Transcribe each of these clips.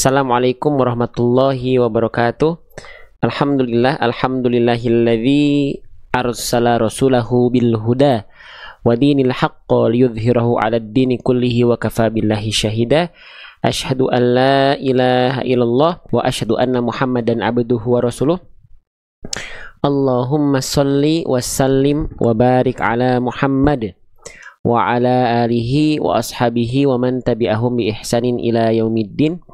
Assalamualaikum warahmatullahi wabarakatuh. Alhamdulillahilladzi arsala rasulahu bil huda wa dinil haqq liyudhhirahu 'alad dini kullihi wa kafa billahi syahida. Asyhadu an la ilaha illallah wa asyhadu anna Muhammadan abduhu wa rasuluh. Allahumma shalli wa sallim wa barik ala Muhammad wa ala alihi wa ashabihi wa man tabi'ahum bi ihsanin ila yaumiddin.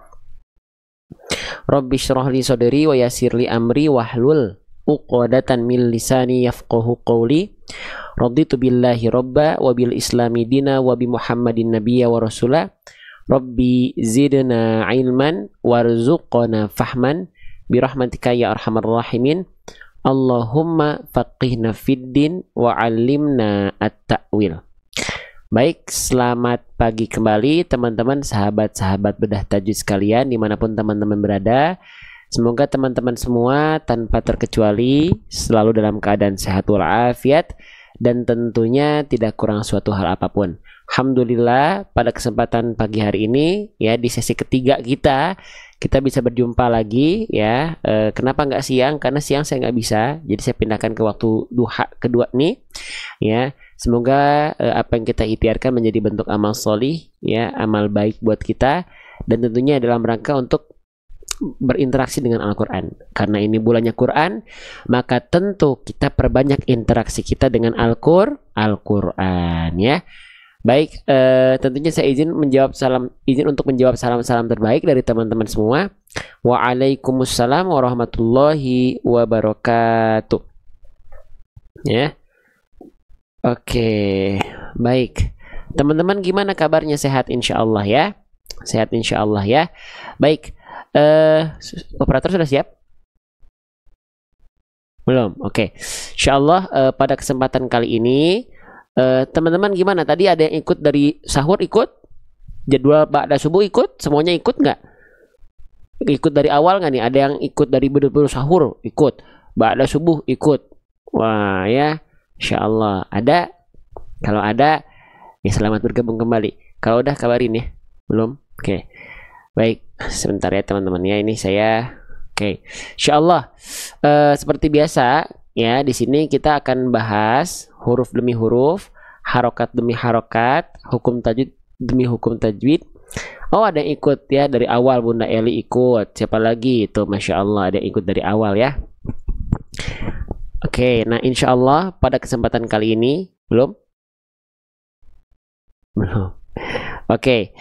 Rabbi shrah li sadri wa yassir li amri wahlul 'uqdatan min lisani yafqahu qawli. Raditu billahi robba wa bil islami dina wa bi Muhammadin nabiyya wa rasula. Rabbi zidna ilman warzuqna fahman bi rahmatika ya arhamar rahimin. Allahumma faqihna fid din wa 'allimna at-ta'wil. Baik, selamat pagi kembali teman-teman, sahabat-sahabat bedah tajwid sekalian dimanapun teman-teman berada. Semoga teman-teman semua tanpa terkecuali selalu dalam keadaan sehat walafiat dan tentunya tidak kurang suatu hal apapun. Alhamdulillah, pada kesempatan pagi hari ini ya, di sesi ketiga kita bisa berjumpa lagi ya. Kenapa nggak siang? Karena siang saya nggak bisa, jadi saya pindahkan ke waktu duha kedua nih ya. Semoga apa yang kita ikhtiarkan menjadi bentuk amal solih ya, amal baik buat kita, dan tentunya dalam rangka untuk berinteraksi dengan Al-Quran. Karena ini bulannya Quran, maka tentu kita perbanyak interaksi kita dengan Al-Quran ya. Baik, tentunya saya izin untuk menjawab salam-salam terbaik dari teman-teman semua. Waalaikumsalam warahmatullahi wabarakatuh. Ya. Oke, baik. Teman-teman gimana kabarnya? Sehat insyaallah ya. Sehat insyaallah ya. Baik. Operator sudah siap? Belum? Oke. Insyaallah pada kesempatan kali ini teman-teman gimana? Tadi ada yang ikut dari sahur, ikut? Jadwal ba'da subuh ikut? Semuanya ikut nggak? Ikut dari awal nggak nih? Ada yang ikut dari betul-betul sahur? Ikut. Ba'da subuh ikut. Wah ya, insyaallah ada. Kalau ada ya selamat bergabung kembali. Kalau udah kabarin ya. Belum? Oke. Baik, sebentar ya teman-teman ya, ini saya. Oke. Insyaallah seperti biasa ya, di sini kita akan bahas huruf demi huruf, harokat demi harokat, hukum tajwid demi hukum tajwid. Oh, ada yang ikut ya dari awal, Bunda Eli ikut. Siapa lagi itu? Masya Allah, ada yang ikut dari awal ya. Oke, nah insya Allah pada kesempatan kali ini belum. Oke.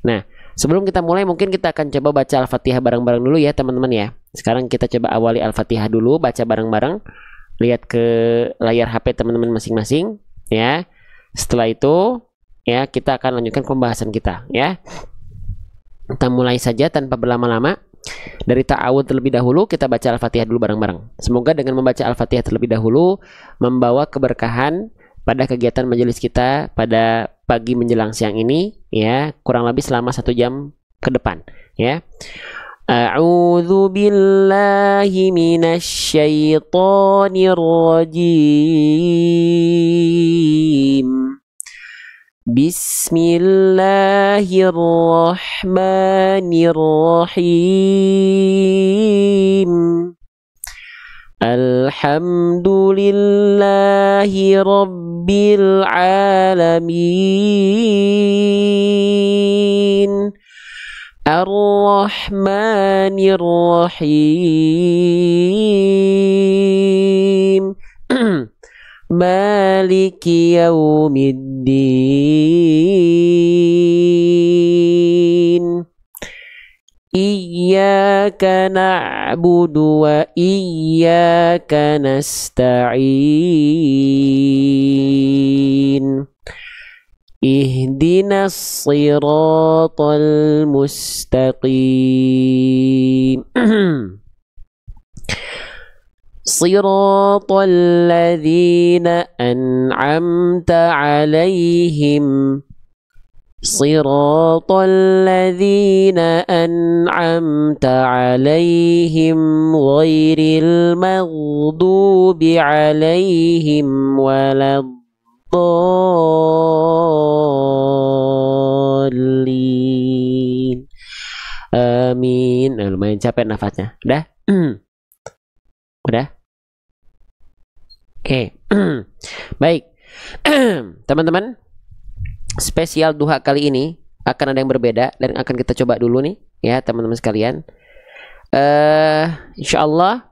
Nah, sebelum kita mulai mungkin kita akan coba baca Al-Fatihah bareng-bareng dulu ya teman-teman ya. Sekarang kita coba awali Al-Fatihah dulu, baca bareng-bareng. Lihat ke layar HP teman-teman masing-masing ya. Setelah itu ya kita akan lanjutkan pembahasan kita ya. Kita mulai saja tanpa berlama-lama. Dari ta'awud terlebih dahulu, kita baca Al-Fatihah dulu bareng-bareng. Semoga dengan membaca Al-Fatihah terlebih dahulu membawa keberkahan pada kegiatan majelis kita pada pagi menjelang siang ini ya, kurang lebih selama 1 jam ke depan ya. A'udzu billahi minasyaitonir rajim. Bismillahirrahmanirrahim. Alhamdulillahi rabbil alamin. Ar-Rahmanir-Rahim. Maliki yaumiddin. Iyyaka na'budu wa iyyaka nasta'in. Ihdinas siratal mustaqim. Siratal ladzina an'amta 'alaihim. Siratal ladzina an'amta 'alaihim ghairil maghdubi 'alaihim waladdallin. Amin. Nah, lumayan capek nafasnya. Udah? Udah? Oke. Baik. Teman-teman, spesial duha kali ini akan ada yang berbeda dan akan kita coba dulu nih ya teman-teman sekalian. Insya Allah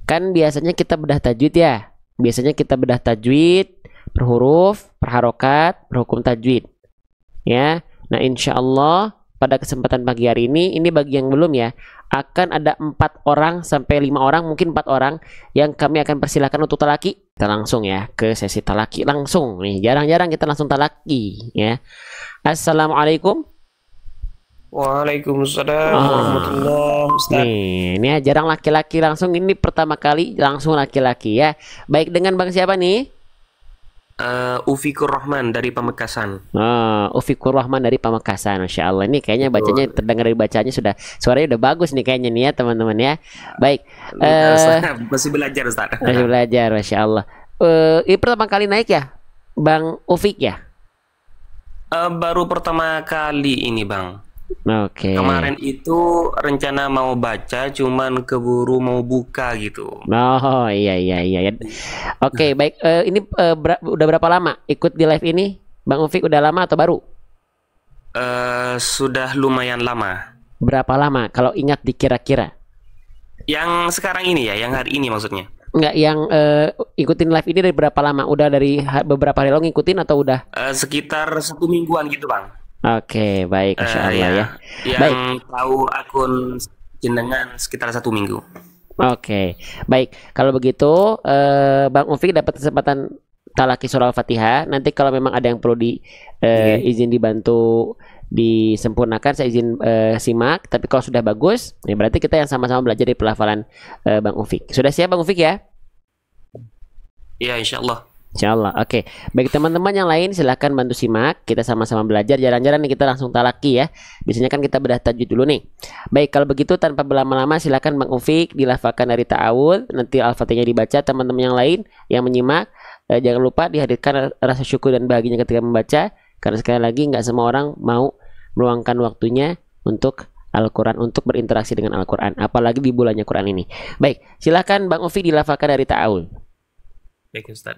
kan biasanya kita bedah tajwid ya. Biasanya kita bedah tajwid per huruf, per harokat, per hukum tajwid. Ya. Nah, insya Allah pada kesempatan pagi hari ini bagi yang belum ya, akan ada 4 orang sampai 5 orang, mungkin 4 orang yang kami akan persilakan untuk talaki. Kita langsung ya ke sesi talaki langsung nih. Jarang-jarang kita langsung talaki ya. Assalamualaikum. Waalaikumsalam warahmatullahi wabarakatuh. Ini ya jarang laki-laki langsung, ini pertama kali langsung laki-laki ya. Baik, dengan Bang siapa nih? Ufikur Rahman dari Pamekasan. Ufikur Rahman dari Pamekasan. Masya Allah, ini kayaknya bacanya, terdengar dari bacanya sudah, suaranya udah bagus nih kayaknya nih ya teman-teman ya. Baik, masih belajar Ustaz. masih belajar, Masya Allah. Ini pertama kali naik ya Bang Ufik ya? Baru pertama kali ini Bang. Oke. Kemarin itu rencana mau baca, cuman keburu mau buka gitu. Oh iya. Oke, baik. Ini udah berapa lama ikut di live ini, Bang Ufik? Udah lama atau baru? Sudah lumayan lama. Berapa lama? Kalau ingat dikira-kira? Yang sekarang ini ya, yang hari ini maksudnya? Enggak, yang ikutin live ini dari berapa lama? Udah dari beberapa hari lo ngikutin atau udah? Sekitar 1 mingguan gitu Bang. Oke, baik, Masya Allah ya. Yang baik. Tahu akun jenengan sekitar 1 minggu. Oke, baik. Kalau begitu, Bang Ufik dapat kesempatan talaki surah Al-Fatihah. Nanti kalau memang ada yang perlu izin dibantu disempurnakan, saya izin simak. Tapi kalau sudah bagus, ya berarti kita yang sama-sama belajar di pelafalan Bang Ufik. Sudah siap Bang Ufik ya? Iya, insya Allah. Insya Allah. Oke. Baik teman-teman yang lain silahkan bantu simak. Kita sama-sama belajar. Jarang-jarang nih kita langsung talaki ya. Biasanya kan kita bedah tajwid dulu nih. Baik, kalau begitu tanpa berlama-lama silahkan Bang Ufik dilafalkan dari ta'awud. Nanti Al-Fatihahnya dibaca. Teman-teman yang lain yang menyimak, jangan lupa dihadirkan rasa syukur dan bahagianya ketika membaca. Karena sekali lagi nggak semua orang mau meluangkan waktunya untuk Al-Quran, untuk berinteraksi dengan Al-Quran. Apalagi di bulannya Quran ini. Baik, silahkan Bang Ufik dilafalkan dari ta'awud. Baik Ustaz.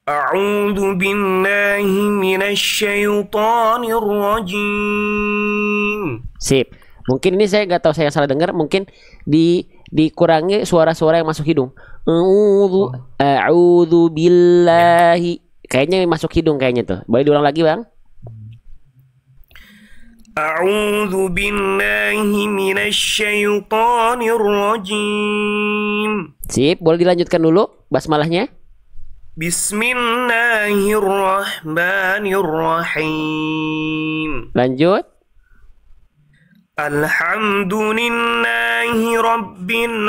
A'udzu billahi minasy syaithanir rajim. Sip. Mungkin ini saya nggak tahu, saya salah dengar. Mungkin dikurangi suara-suara yang masuk hidung. A'udzu billahi. Kayaknya masuk hidung kayaknya tuh. Boleh diulang lagi, Bang? A'udzu billahi minasy syaithanir rajim. Sip, boleh dilanjutkan dulu basmalahnya? Bismillahirrahmanirrahim. Lanjut. Alhamdulillahi rabbil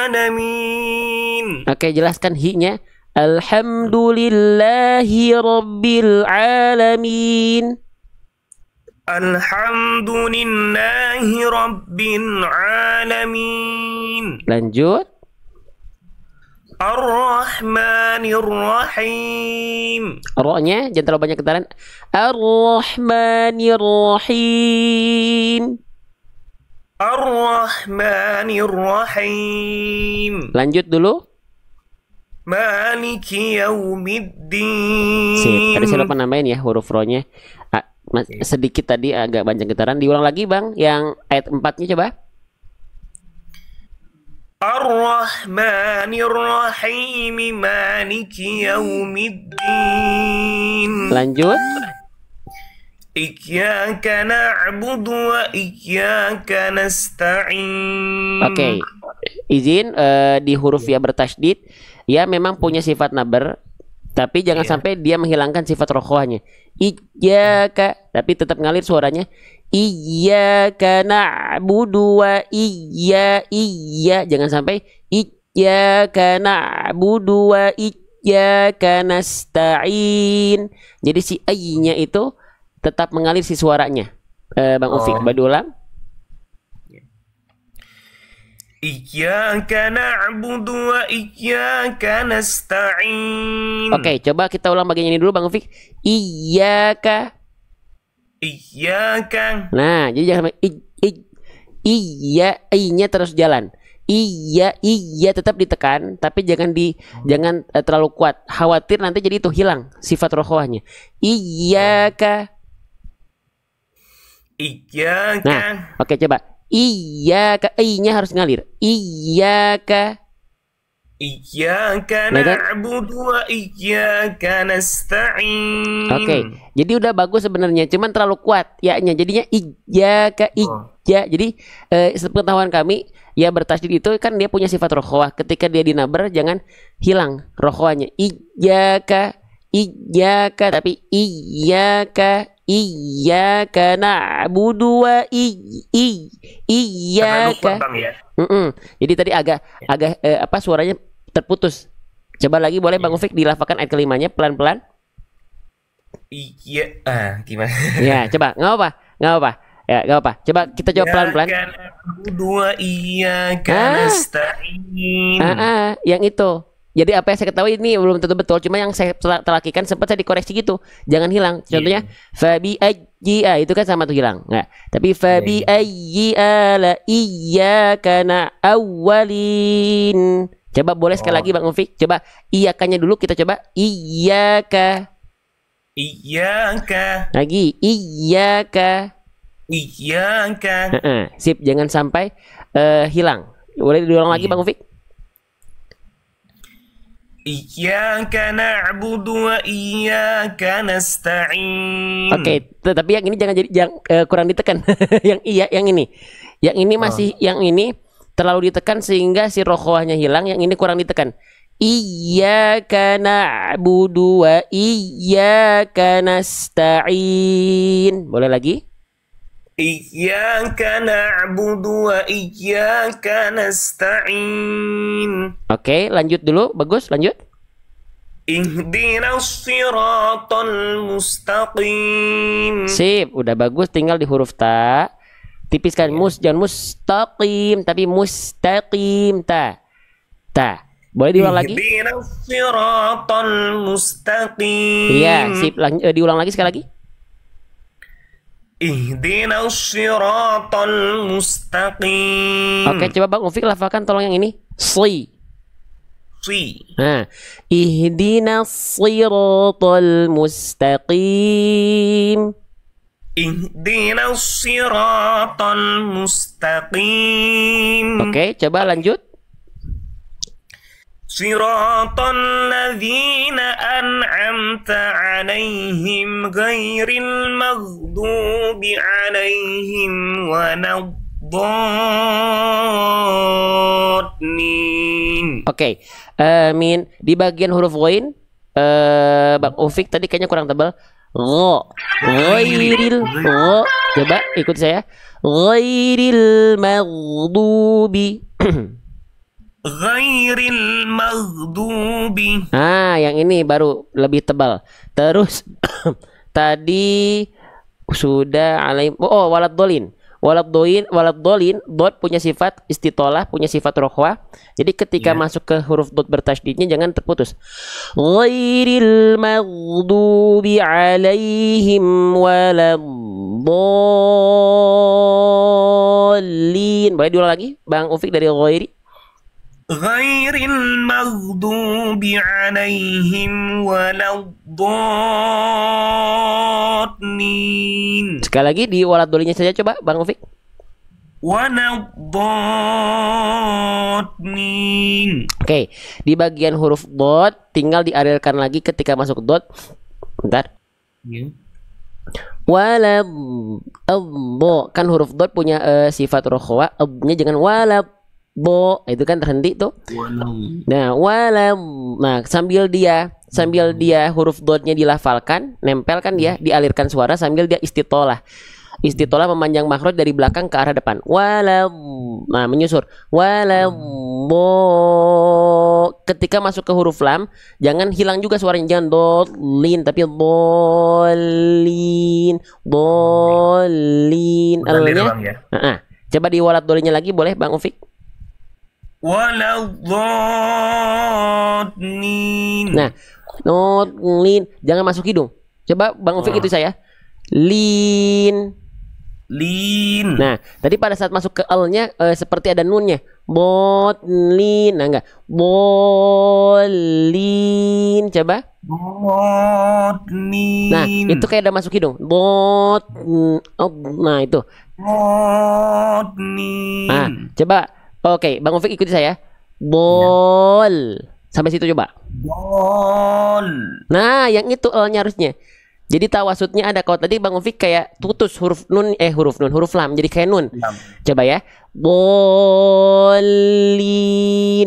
alamin. Oke, jelaskan hi-nya. Alhamdulillahi rabbil alamin. Alhamdulillahi rabbil alamin. Lanjut. Ar-Rahmanir-Rahim. Ro-nya jangan terlalu banyak getaran. Ar-Rahmanir-Rahim. Ar-Rahmanir-Rahim. Lanjut dulu. Maliki yaumiddin. Sip, tadi saya lupa nambahin ya huruf ro-nya. Sedikit tadi agak banyak getaran. Diulang lagi Bang, yang ayat 4-nya coba. Ar-Rahmanir-Rahim. Maliki yaumiddin. Lanjut. Iyyaka na'budu wa iyyaka nasta'in. Oke. Izin di huruf ya bertasydid. Ya memang punya sifat nabar, tapi jangan sampai dia menghilangkan sifat rokhwahnya. Iyyaka, tapi tetap ngalir suaranya. Iyyaka na'budu wa iya. Jangan sampai iyyaka na'budu wa iyyaka nasta'in. Jadi si ay-nya itu tetap mengalir si suaranya. Bang Ufik, coba diulang. Iyyaka na'budu wa iyyaka nasta'in. Oke, coba kita ulang bagian ini dulu Bang Ufik. Iyyaka. Iyyaka. Nah, jadi jangan sampai iya, i-nya terus jalan. Iya tetap ditekan, tapi jangan terlalu kuat. Khawatir nanti jadi itu hilang sifat rokhawahnya. Iyyaka. Iyyaka. Nah, oke coba. Iyyaka, i-nya harus ngalir. Iyyaka. Iyyaka Nah, kan? na'budu wa iyyaka nasta'in. Oke, jadi udah bagus sebenarnya, cuman terlalu kuat ya-nya. Jadinya iyyaka iyya. Jadi sepengetahuan kami ya bertasydid itu kan dia punya sifat rokhawah. Ketika dia dinabar jangan hilang rokhawahnya. Iyyaka tapi iyyaka na'budu wa iyyaka. Ya. Jadi tadi agak suaranya terputus. Coba lagi boleh Bang Ufik dilafalkan ayat kelimanya pelan-pelan. Iya, gimana? Ya, coba. Nggak apa-apa. Ya, nggak apa. Coba kita coba pelan-pelan. Dua iya kan nasta'in. Yang itu. Jadi apa yang saya ketahui ini belum tentu betul. Cuma yang saya telakikan sempat saya dikoreksi gitu. Jangan hilang. Contohnya fabi ayyi itu kan sama tuh hilang. Nggak. Tapi fabi ayyi ala iyyaka awwalin. Coba boleh sekali lagi Bang Ufik. Coba iyakanya dulu kita coba. Iyyaka. Iyyaka. Lagi iyyaka. Iyyaka. Sip, jangan sampai hilang. Boleh diulang lagi Bang Ufik? Iyyaka na'budu wa iyyaka nasta'in. Oke, tapi yang ini jangan kurang ditekan. Yang yang ini. Yang ini masih yang ini terlalu ditekan sehingga si rokhawahnya hilang, yang ini kurang ditekan. Iyyaka na'budu wa iyyaka nasta'in. Boleh lagi? Iyyaka na'budu wa iyyaka nasta'in. Oke, lanjut dulu. Bagus, lanjut. Ihdinas siratal mustaqim. Sip, udah bagus, tinggal di huruf ta. Tipiskan jangan mustaqim, tapi mustaqim ta. Boleh diulang lagi? Ihdinas siratal mustaqim. Iya, sip. Diulang lagi sekali lagi. Ihdinas siratal mustaqim. Oke, coba Bang Ufik lafalkan tolong yang ini. Si. Nah, ihdinas siratal mustaqim. Ihdinas siratal mustaqim. Oke, coba lanjut. Siratal ladzina an'amta 'alaihim ghairil maghdubi 'alaihim waladdallin. Oke, amin. Di bagian huruf ghain Bang Ufik tadi kayaknya kurang tebal. Ghairil coba ikut saya. Ghairil maghdubi. Ghairil maghdubi. Yang ini baru lebih tebal. Terus tadi sudah alaihim waladdallin. Waladdallin dot punya sifat istitolah, punya sifat rokhwah. Jadi ketika masuk ke huruf dot bertasydidnya jangan terputus. Ghairil maghdubi alaihim waladdallin. Boleh diulang lagi Bang Ufik dari ghairi? Ghairil maghdubi alaihim waladdallin. Sekali lagi di waladdolinnya saja coba Bang Ufik. Waladdallin. Oke, di bagian huruf dot tinggal diarilkan lagi ketika masuk dot. Bentar. Waladdo kan huruf dot punya sifat rokhwa, nya jangan itu kan terhenti tuh. Nah, sambil dia huruf dotnya dilafalkan, nempel kan dia, dialirkan suara sambil dia istitolah. Istitolah memanjang makhraj dari belakang ke arah depan. Menyusur. Ketika masuk ke huruf lam, jangan hilang juga suaranya, jangan dolin tapi dolin. Coba di waladdolinnya lagi boleh Bang Ufik? Waladdallin. Nah, nolin jangan masuk hidung. Coba Bang Ufik itu saya. Lin. Lin. Nah, tadi pada saat masuk ke L-nya seperti ada nunnya. Botlin. Nah, enggak. Bolin. Coba. Botlin. Nah, itu kayak ada masuk hidung. Nah, itu. Botlin. Nah, coba. Oke, Bang Ufik ikuti saya. Bol. Sampai situ coba. Bol. Nah, yang itu L-nya harusnya. Jadi tawasudnya ada. Kalau tadi Bang Ufik kayak putus huruf lam jadi kayak nun. Coba ya. Bolin.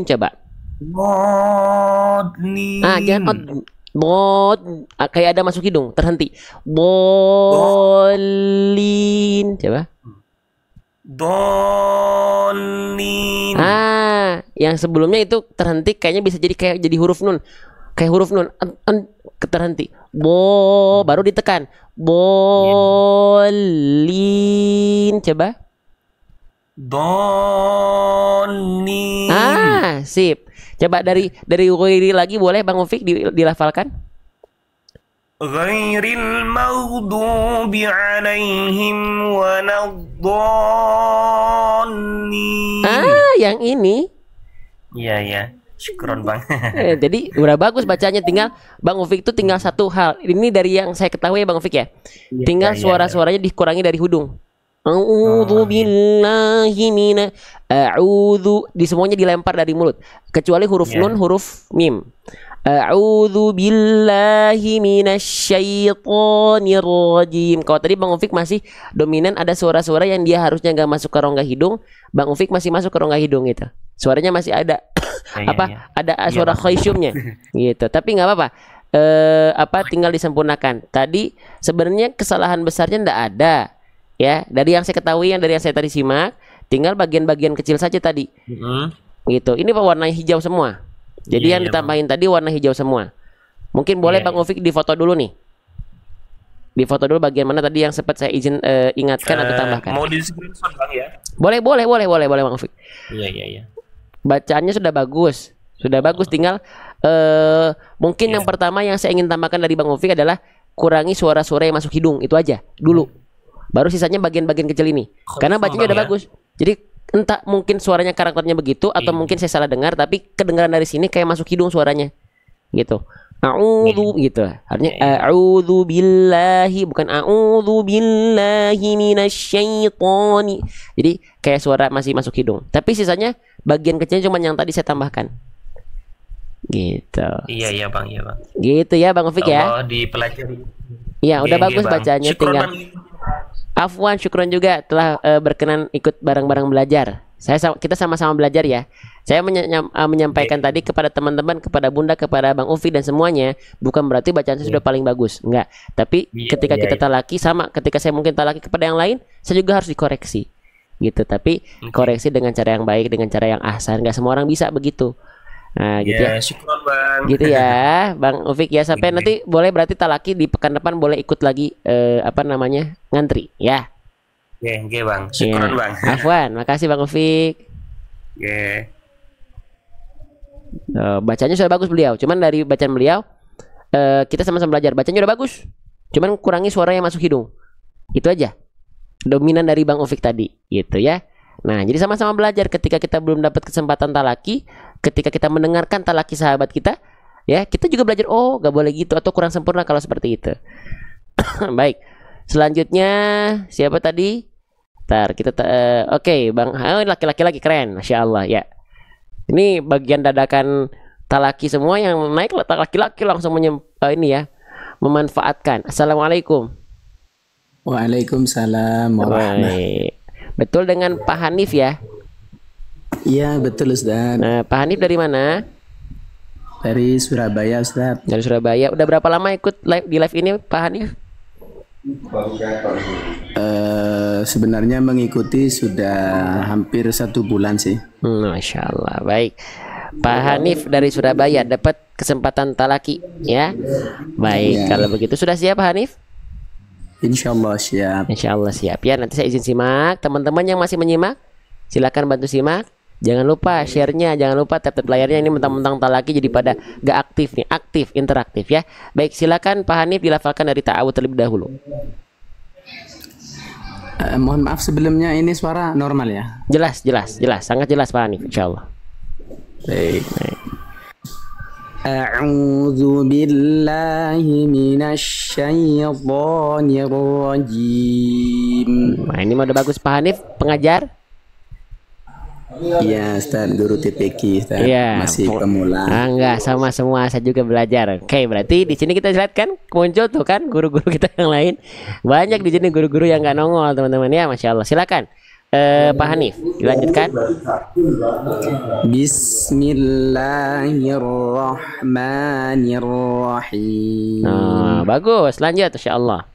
Coba. Bolin. Jangan kayak ada masuk hidung, terhenti. Bolin. Coba. Dolin. Yang sebelumnya itu terhenti kayaknya bisa jadi kayak jadi huruf nun. Kayak huruf nun terhenti. Baru ditekan. Bolin. Coba. Dolin. Sip. Coba dari ghairi lagi boleh Bang Ufik dilafalkan? Ghairil maghdubi alaihim waladdallin. Yang ini. Iya. Syukron Bang. Jadi udah bagus bacanya, tinggal Bang Ufik itu tinggal satu hal. Ini dari yang saya ketahui ya Bang Ufik ya. Tinggal suara-suaranya dikurangi dari hudung. A'udzu billahi mina. A'udzu di semuanya dilempar dari mulut kecuali huruf nun, huruf mim. A'udzu billahi minasyaitonir rajim. Kalau tadi Bang Ufik masih dominan ada suara-suara yang dia harusnya nggak masuk ke rongga hidung, Bang Ufik masih masuk ke rongga hidung gitu. Suaranya masih ada ada suara khaysyumnya gitu. Tapi nggak apa-apa. Tinggal disempurnakan. Tadi sebenarnya kesalahan besarnya ndak ada. Ya, dari yang saya ketahui, dari yang saya tadi simak, tinggal bagian-bagian kecil saja tadi. Gitu. Ini warna hijau semua. Jadi yang ditambahin tadi warna hijau semua. Mungkin boleh Bang Ufik difoto dulu nih. Difoto dulu bagian mana tadi yang sempat saya ingatkan atau tambahkan. Mau di screenshot Bang ya? Boleh Bang Ufik. Iya. Bacaannya sudah bagus. Tinggal mungkin yang pertama yang saya ingin tambahkan dari Bang Ufik adalah kurangi suara-suara yang masuk hidung, itu aja dulu. Baru sisanya bagian-bagian kecil ini. Karena bacanya udah bagus. Jadi entah mungkin suaranya karakternya begitu atau mungkin saya salah dengar, tapi kedengaran dari sini kayak masuk hidung suaranya. Gitu. A'udzu gitu. Artinya a'udzu billahi, bukan a'udzu billahi minasyaitonir. Jadi kayak suara masih masuk hidung. Tapi sisanya bagian kecilnya cuma yang tadi saya tambahkan. Gitu. Iya Bang. Gitu ya Bang Ufik ya. Oh, dipelajari. Iya, udah bagus Bang. bacanya. Tinggal Afwan, syukron juga telah berkenan ikut bareng-bareng belajar. Kita sama-sama belajar ya. Saya menyampaikan tadi kepada teman-teman, kepada Bunda, kepada Bang Ufi dan semuanya, bukan berarti bacaan saya sudah paling bagus, enggak. Tapi ketika kita talaki sama, ketika saya mungkin talaki kepada yang lain, saya juga harus dikoreksi. Gitu. Tapi koreksi dengan cara yang baik, dengan cara yang ahsan. Enggak semua orang bisa begitu. Nah, gitu ya. Syukur Bang. Gitu ya, Bang Ufik ya. Sampai nanti boleh berarti talaki di pekan depan boleh ikut lagi ngantri ya. Oke Bang. Syukur Bang. Afwan, makasih Bang Ufik. Bacanya sudah bagus beliau. Cuman dari bacaan beliau kita sama-sama belajar. Bacanya udah bagus. Cuman kurangi suara yang masuk hidung. Itu aja. Dominan dari Bang Ufik tadi, gitu ya. Nah, jadi sama-sama belajar. Ketika kita belum dapat kesempatan talaki, ketika kita mendengarkan talaki sahabat kita, ya kita juga belajar. Oh, gak boleh gitu atau kurang sempurna kalau seperti itu. Baik. Selanjutnya siapa tadi? Oke, Bang. Laki-laki lagi keren, masya Allah ya. Ini bagian dadakan talaki semua yang naik laki-laki langsung memanfaatkan. Assalamualaikum. Waalaikumsalam warahmatullahi. Betul dengan Pak Hanif ya? Iya betul Ustaz. Nah, Pak Hanif dari mana? Dari Surabaya Ustaz. Dari Surabaya. Udah berapa lama ikut di live ini Pak Hanif? Sebenarnya mengikuti sudah hampir 1 bulan sih. Masya Allah. Baik. Pak Hanif dari Surabaya dapat kesempatan talaki ya. Baik, kalau begitu sudah siap Pak Hanif? Insya Allah siap. Insya Allah siap ya. Nanti saya izin simak. Teman-teman yang masih menyimak, silakan bantu simak. Jangan lupa share-nya, jangan lupa tap-tap layarnya. Ini mentang-mentang talaki jadi pada gak aktif nih, aktif, interaktif ya. Baik, silakan Pak Hanif dilafalkan dari ta'awud terlebih dahulu. Mohon maaf sebelumnya, ini suara normal ya? Jelas, sangat jelas Pak Hanif, insyaallah. Baik. A'udzu billahi minasy syaithanir rajim. Nah, ini udah bagus Pak Hanif, pengajar. Iya, Ustaz, guru TPQ, Ustaz. Iya, Masih pemula. Enggak, sama semua saya juga belajar. Oke, berarti di sini kita lihat kan muncul tuh kan guru-guru kita yang lain. Banyak di sini guru-guru yang nggak nongol, teman-teman ya, Masya Allah. Silakan. Pak Hanif, dilanjutkan. Bismillahirrahmanirrahim. Nah, bagus. Lanjut, Masya Allah.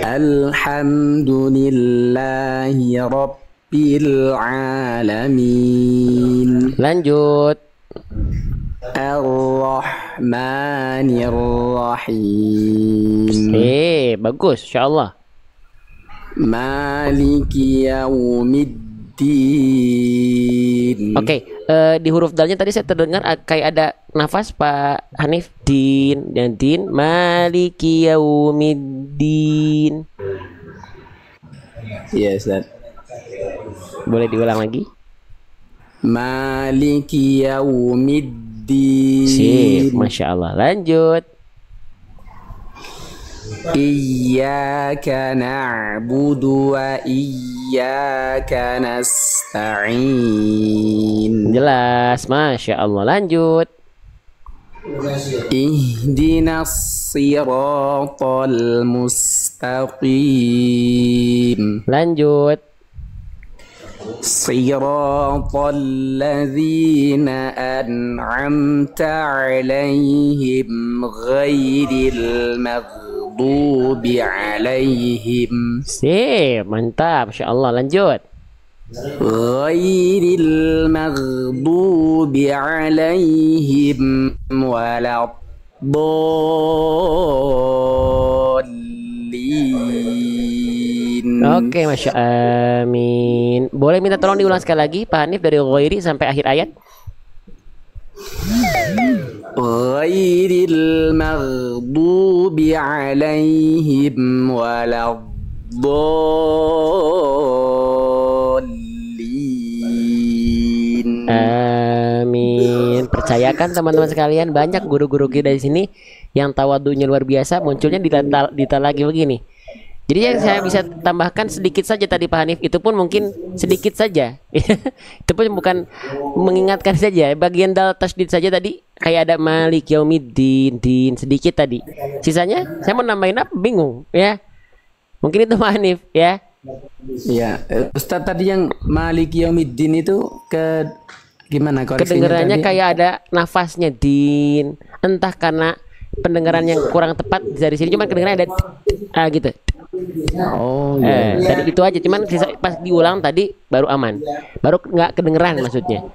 Alhamdulillahi Rabbil alamin. Lanjut. Ar-Rahmanir-Rahim. Bagus, Masya Allah. Maliki yaumiddin. Oke, di huruf dalnya tadi saya terdengar kayak ada nafas Pak Hanif. Din dan din. Maliki yaumiddin. Iya, Ustaz. Boleh diulang lagi? Maliki yaumiddin. Sip, Masya Allah. Lanjut. Iyyaka na'budu wa iyyaka nasta'in. Jelas, Masya Allah. Lanjut. Ihdinas siratal mustaqim. Lanjut. Siratal ladzina an'amta 'alaihim ghairil maghdubi 'alaihim. Sip, mantap, Masya Allah. Lanjut. Ghairil maghdubi 'alaihim waladdallin. Oke, Masya Amin. Boleh minta tolong diulang sekali lagi Pak Hanif dari ghairi sampai akhir ayat. Ghairil maghdubi 'alaihim waladdallin. Amin. Percayakan teman-teman sekalian, banyak guru-guru kita di sini yang tawadunya luar biasa, munculnya dita lagi begini. Jadi yang saya bisa tambahkan sedikit saja tadi Pak Hanif, itu pun mungkin sedikit saja. Itu pun bukan mengingatkan saja. Bagian dal tasdid saja tadi kayak ada Malik Yaumiddin, din sedikit tadi. Sisanya saya mau nambahin apa bingung ya. Mungkin itu Pak Hanif ya. Iya, Ustaz tadi yang Malik Yaumiddin itu gimana kedengarannya kayak ada nafasnya din. Entah karena pendengaran yang kurang tepat dari sini, cuman kedengarannya ada gitu. Oh iya. Tadi itu aja, cuman pas diulang tadi baru aman, baru nggak kedengeran maksudnya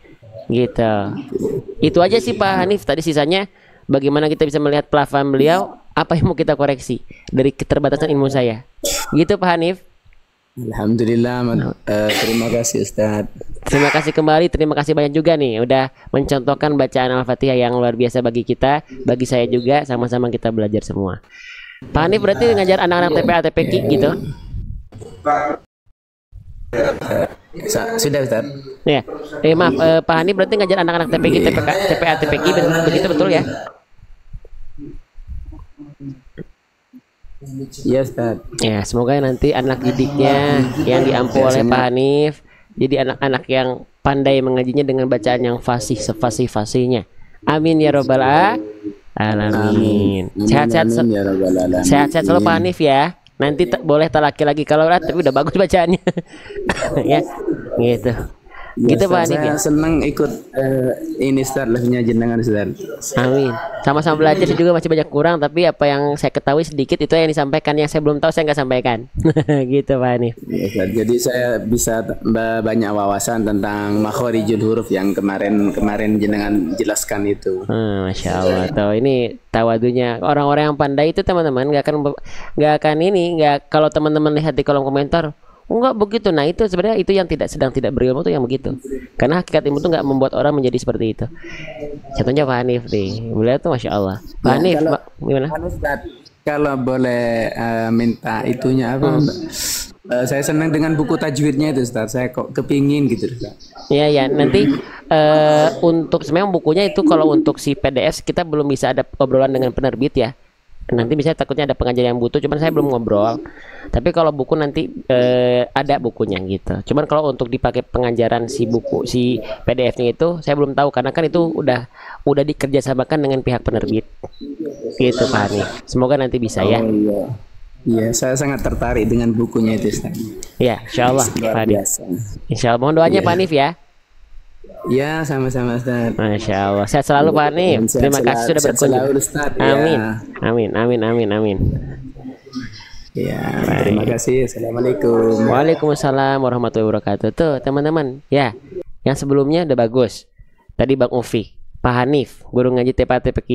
gitu. Itu aja sih Pak Hanif. Tadi sisanya bagaimana kita bisa melihat pelafalan beliau, apa yang mau kita koreksi dari keterbatasan ilmu saya gitu Pak Hanif. Alhamdulillah. Terima kasih Ustaz. Terima kasih kembali, terima kasih banyak juga nih udah mencontohkan bacaan Al-Fatihah yang luar biasa bagi kita, bagi saya juga, sama-sama kita belajar semua. Pak Hanif berarti ngajar anak-anak TPA TPQ gitu? Sudah Ustaz. Ya, maaf Pak Hanif berarti ngajar anak-anak TPQ TPA TPQ begitu betul ya? Iya Ustaz. Ya, semoga nanti anak didiknya yang diampu oleh Pak Hanif jadi anak-anak yang pandai mengajinya dengan bacaan yang fasih, sefasih-fasihnya. Amin ya robbal alamin. Sehat-sehat selalu Pak Hanif ya. Nanti boleh talaki lagi kalau tapi udah bagus bacaannya. Ya, gitu. Gitu Pak Hanif ya. Saya senang ikut ini Ustaz, live-nya jenengan Ustaz. Amin. Sama-sama belajar, saya juga masih banyak kurang, tapi apa yang saya ketahui sedikit itu yang disampaikan, yang saya belum tahu saya nggak sampaikan. Gitu Pak Hanif. Ya, Ustaz. Jadi saya bisa banyak wawasan tentang makhorijul huruf yang kemarin jenengan jelaskan itu. Masya Allah. Tuh ini tawadunya orang-orang yang pandai itu teman-teman, nggak kalau teman-teman lihat di kolom komentar enggak begitu. Nah itu sebenarnya itu yang sedang tidak berilmu tuh yang begitu. Karena hakikat ilmu tuh nggak membuat orang menjadi seperti itu. Contohnya Pak Hanif nih, beliau tuh Masya Allah. Pak Hanif, gimana? Kalau boleh minta itunya apa? Saya senang dengan buku tajwidnya itu, Ustaz. Saya kok kepingin gitu, Ustaz. Iya ya, nanti untuk sebenarnya bukunya itu kalau untuk si PDF kita belum bisa ada obrolan dengan penerbit ya. Nanti bisa takutnya ada pengajar yang butuh, cuman saya belum ngobrol. Tapi kalau buku nanti ada bukunya gitu. Cuman kalau untuk dipakai pengajaran si buku si PDF-nya itu saya belum tahu karena kan itu udah dikerjasamakan dengan pihak penerbit. Gitu Pak Hani. Semoga nanti bisa ya. Oh iya. Iya, saya sangat tertarik dengan bukunya itu, Ustaz. Ya, insyaallah Pak Luar Hanif. biasa. Insyaallah mohon doanya Iya. Pak Hanif ya. Ya, sama-sama, Ustaz. Masya Allah. Sehat selalu Pak Hanif. Dan sehat Terima kasih sudah sehat berkunjung. selalu, Ustaz. Amin. Ya. Amin. Amin. Amin. Amin. Ya, terima kasih. Assalamualaikum. Waalaikumsalam warahmatullahi wabarakatuh. Tuh teman-teman, ya, yang sebelumnya udah bagus. Tadi Bang Ufi, Pak Hanif, guru ngaji TPA-TPQ.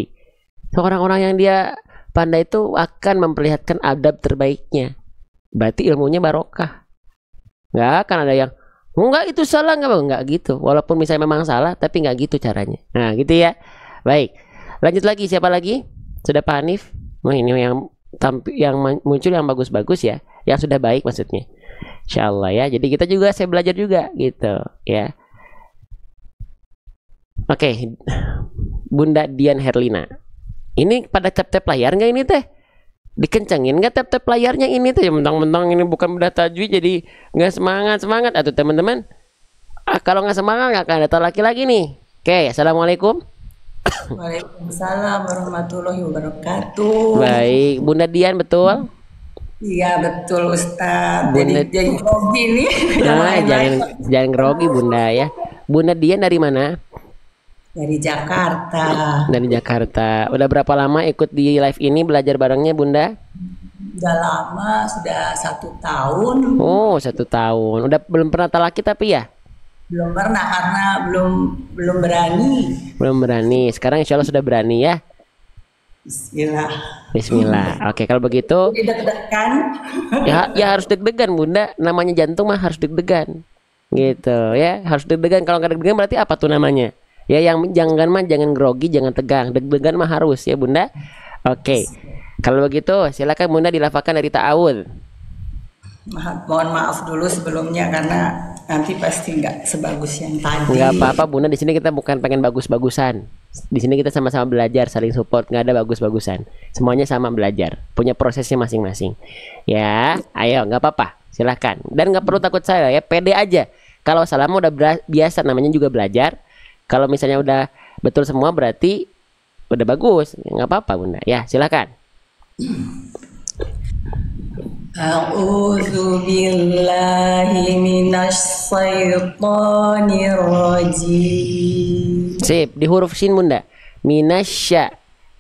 Orang-orang yang dia pandai itu akan memperlihatkan adab terbaiknya. Berarti ilmunya barokah. Nggak akan ada yang enggak itu salah, enggak gitu. Walaupun misalnya memang salah, tapi nggak gitu caranya. Nah, gitu ya. Baik. Lanjut lagi, siapa lagi? Sudah Pak Hanif? Oh, ini yang muncul yang bagus-bagus ya, yang sudah baik maksudnya. Insyaallah ya. Jadi kita juga saya belajar juga gitu ya. Oke. Bunda Dian Herlina. Ini pada tap-tap layar nggak ini teh? Dikencengin nggak tap-tap layarnya ini teh? Mentang-mentang ini bukan benda tajwid jadi nggak semangat. Atau teman-teman, kalau nggak semangat nggak akan datang laki-lagi nih. Oke, assalamualaikum. Waalaikumsalam warahmatullahi wabarakatuh. Baik, Bunda Dian betul? Iya betul Ustaz. Bunda- Jadi grogi nih. Nah, jangan grogi Bunda ya. Bunda Dian dari mana? Dari Jakarta. Dari Jakarta. Udah berapa lama ikut di live ini belajar barengnya Bunda? Udah lama, sudah 1 tahun. Oh, 1 tahun. Udah belum pernah talaki tapi ya? Belum pernah karena belum berani. Belum berani. Sekarang insya Allah sudah berani ya. Bismillah. Bismillah. Oke, kalau begitu Jadi deg-degan. ya harus deg-degan Bunda. Namanya jantung mah harus deg-degan. Gitu ya, harus deg-degan. Kalau nggak deg-degan berarti apa tuh namanya? Ya yang jangan grogi, jangan tegang. Deg-degan mah harus ya Bunda. Oke. Kalau begitu silakan Bunda dilafalkan dari ta'awudz. Mohon maaf dulu sebelumnya karena nanti pasti nggak sebagus yang tadi. Nggak apa-apa Bunda, di sini kita bukan pengen bagus-bagusan. Di sini kita sama-sama belajar, saling support, nggak ada bagus-bagusan. Semuanya sama belajar, punya prosesnya masing-masing. Ya, ayo nggak apa-apa, silahkan. Dan nggak perlu takut saya ya, pede aja. Kalau salah udah biasa, namanya juga belajar. Kalau misalnya udah betul semua berarti udah bagus, nggak apa-apa Bunda. Ya, silahkan. A'udzu billahi minasy syaithanir rajim. Sip, di huruf shin Bunda. Minasya.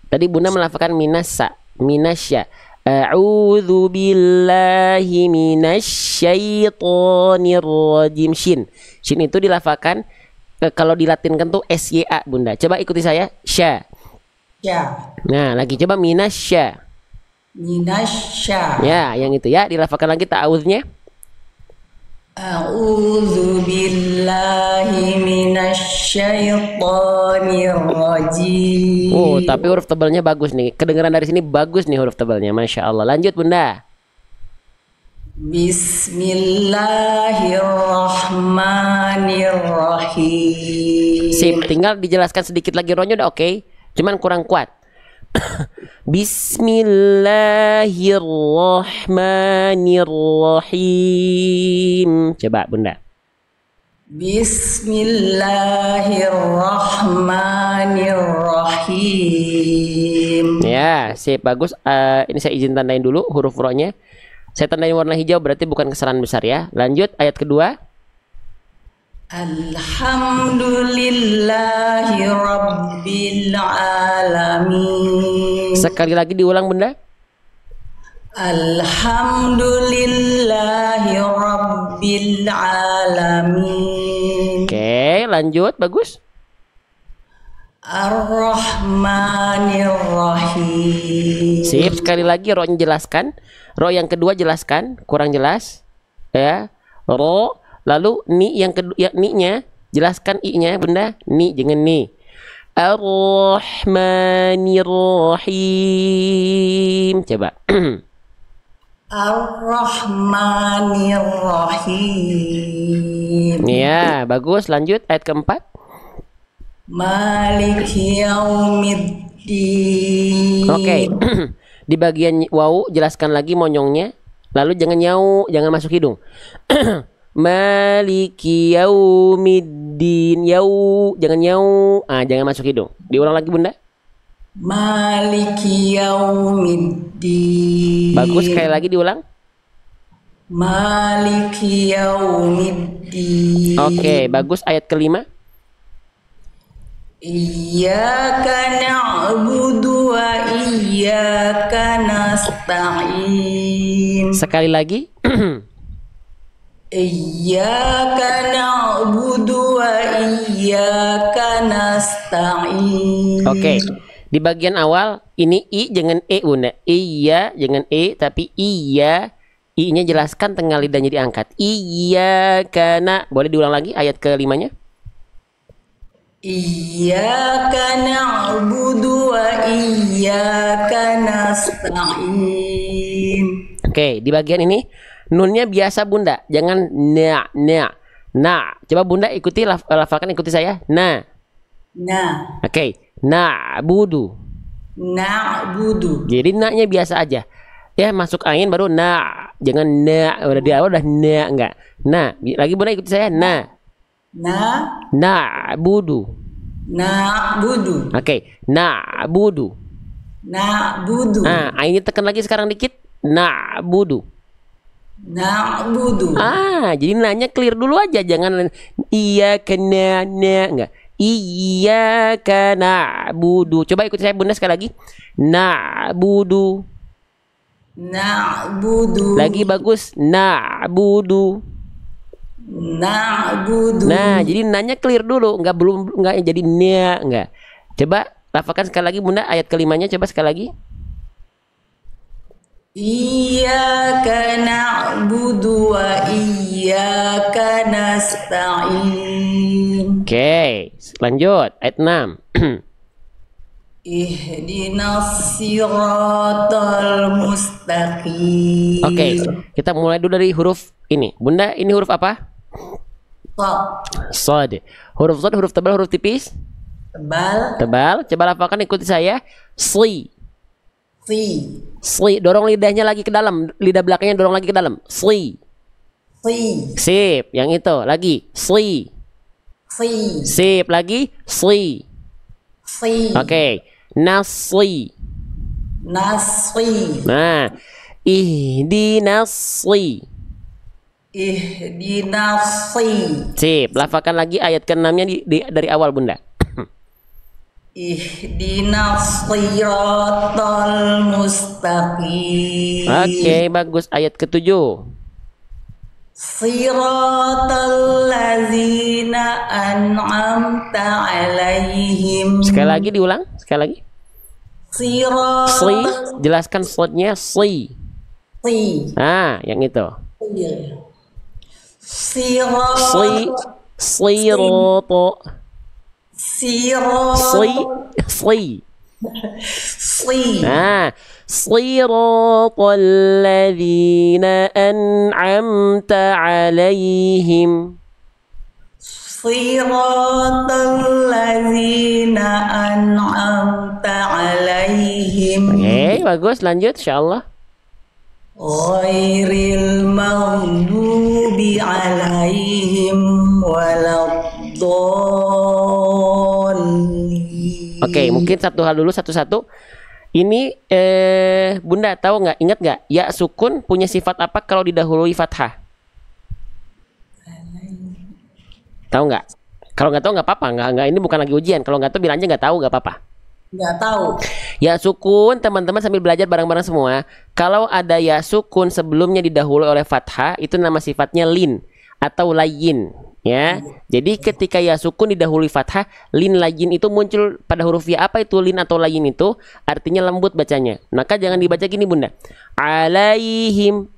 Tadi Bunda melafalkan minasa. Minasya. A'udzu billahi minasyaitonir rajim. Shin. Shin itu dilafalkan kalau dilatinkan tuh SYA Bunda. Coba ikuti saya. Sya. Ya, Nah, lagi coba minasya. minasya. Ya, yang itu ya. Dilafalkan lagi ta'awudznya. A'udzu billahi minasyaitonir rajim. Oh, tapi huruf tebalnya bagus nih. Kedengaran dari sini bagus nih huruf tebalnya. Masya Allah. Lanjut Bunda. Bismillahirrahmanirrahim. Sip, tinggal dijelaskan sedikit lagi rohnya udah oke. Cuman kurang kuat. Bismillahirrahmanirrahim. Coba Bunda. Bismillahirrahmanirrahim. Ya, sip, bagus. Ini saya izin tandain dulu huruf rohnya. Saya tandain warna hijau berarti bukan kesalahan besar ya. Lanjut ayat kedua. Alhamdulillahi rabbil alamin. Sekali lagi diulang Bunda. Alhamdulillahi rabbil alamin. Oke, lanjut, bagus. Ar-Rahmanir-Rahim. Sip, sekali lagi rohnya jelaskan. Roh yang kedua jelaskan, kurang jelas. Ya. Roh, lalu ni yang kedua ya ni-nya jelaskan i-nya Bunda. Ni jangan ni. Ar-Rahmanir-Rahim. Coba. Ar-Rahmanir-Rahim. Ya, bagus. Lanjut ayat keempat. Maliki yaumiddin. Oke. Di bagian wawu jelaskan lagi monyongnya. Lalu jangan nyau, jangan masuk hidung. Maliki yaumiddin. Yau, jangan nyau. Ah, jangan masuk hidung. Diulang lagi, Bunda. Maliki yaumiddin. Bagus, sekali lagi diulang. Maliki yaumiddin. Oke, bagus ayat kelima. Iyyaka na'budu wa iyyaka nasta'in. Sekali lagi. Iyyaka na'budu wa iyyaka nasta'in. Oke. Di bagian awal ini i jangan e, Bunda. Iya jangan e tapi iya. I-nya jelaskan tengah lidahnya diangkat. Iyyaka na. Boleh diulang lagi ayat kelimanya? Iyyaka na'budu wa iyyaka nasta'in. Oke, di bagian ini nunnya biasa, Bunda. Jangan na. Coba Bunda ikuti lafalkan, ikuti saya. Na. Nah, Oke. Na'budu. na'budu. Jadi na-nya biasa aja. Ya, masuk angin baru na. Jangan na. Udah di awal udah na, enggak. Na. Lagi Bunda ikuti saya. Na. Na'budu. Na'budu. Oke. Na'budu. Na'budu. Nah, ini tekan lagi sekarang dikit. Na'budu. Na'budu. Ah, jadi nanya clear dulu aja, jangan iya kena enggak. Iya kena budu. Coba ikut saya Bunda sekali lagi. Na'budu. Na'budu. Lagi bagus. Na'budu. Na'budu. Nah, jadi nanya clear dulu, enggak jadi nia enggak. Coba lafalkan sekali lagi Bunda ayat kelimanya, coba sekali lagi. Iyyaka na'budu wa iyyaka nasta'in. Oke, lanjut ayat 6. Ihdinas siratal mustaqim. Oke, kita mulai dulu dari huruf ini. Bunda, ini huruf apa? Shad. Huruf shad, huruf tebal, huruf tipis? Tebal. Coba lafalkan, ikuti saya. Sli. Sli. Dorong lidahnya lagi ke dalam. Lidah belakangnya dorong lagi ke dalam. Sli. Sip. Yang itu. Lagi. Sli. Sip. Lagi. Sli. Oke. Nasli. Nah. Ihdinasli. Sip. Lafalkan lagi ayat ke-6-nya dari awal Bunda. Ihdinas siratal mustaqim. Oke, bagus. Ayat ke-7. Siratal ladzina an'amta alaihim. Sekali lagi diulang, sekali lagi. Sli, jelaskan slotnya sli. Ah, yang itu. Sli, sliroto. Sli. Nah, siratal ladzina an'amta alaihim. Siratal ladzina an'amta alaihim. Oke, bagus. Lanjut, insyaallah. Ghairil maghdubi alaihim waladdallin. Oke, mungkin satu hal dulu satu-satu. Ini Bunda tahu nggak? Ingat nggak? Ya sukun punya sifat apa kalau didahului fathah? Tahu nggak? Kalau nggak tahu nggak apa-apa. Nggak. Ini bukan lagi ujian. Kalau nggak tahu bilang aja nggak tahu, nggak apa-apa. Nggak tahu. Ya sukun, teman-teman sambil belajar bareng-bareng semua. Kalau ada ya sukun sebelumnya didahului oleh fathah, itu nama sifatnya lin atau layin. Ya, jadi ketika ya sukun didahului fathah, lin layin itu muncul pada huruf ya. Apa itu lin atau layin itu? Artinya lembut bacanya. Maka jangan dibaca gini Bunda. Alaihim,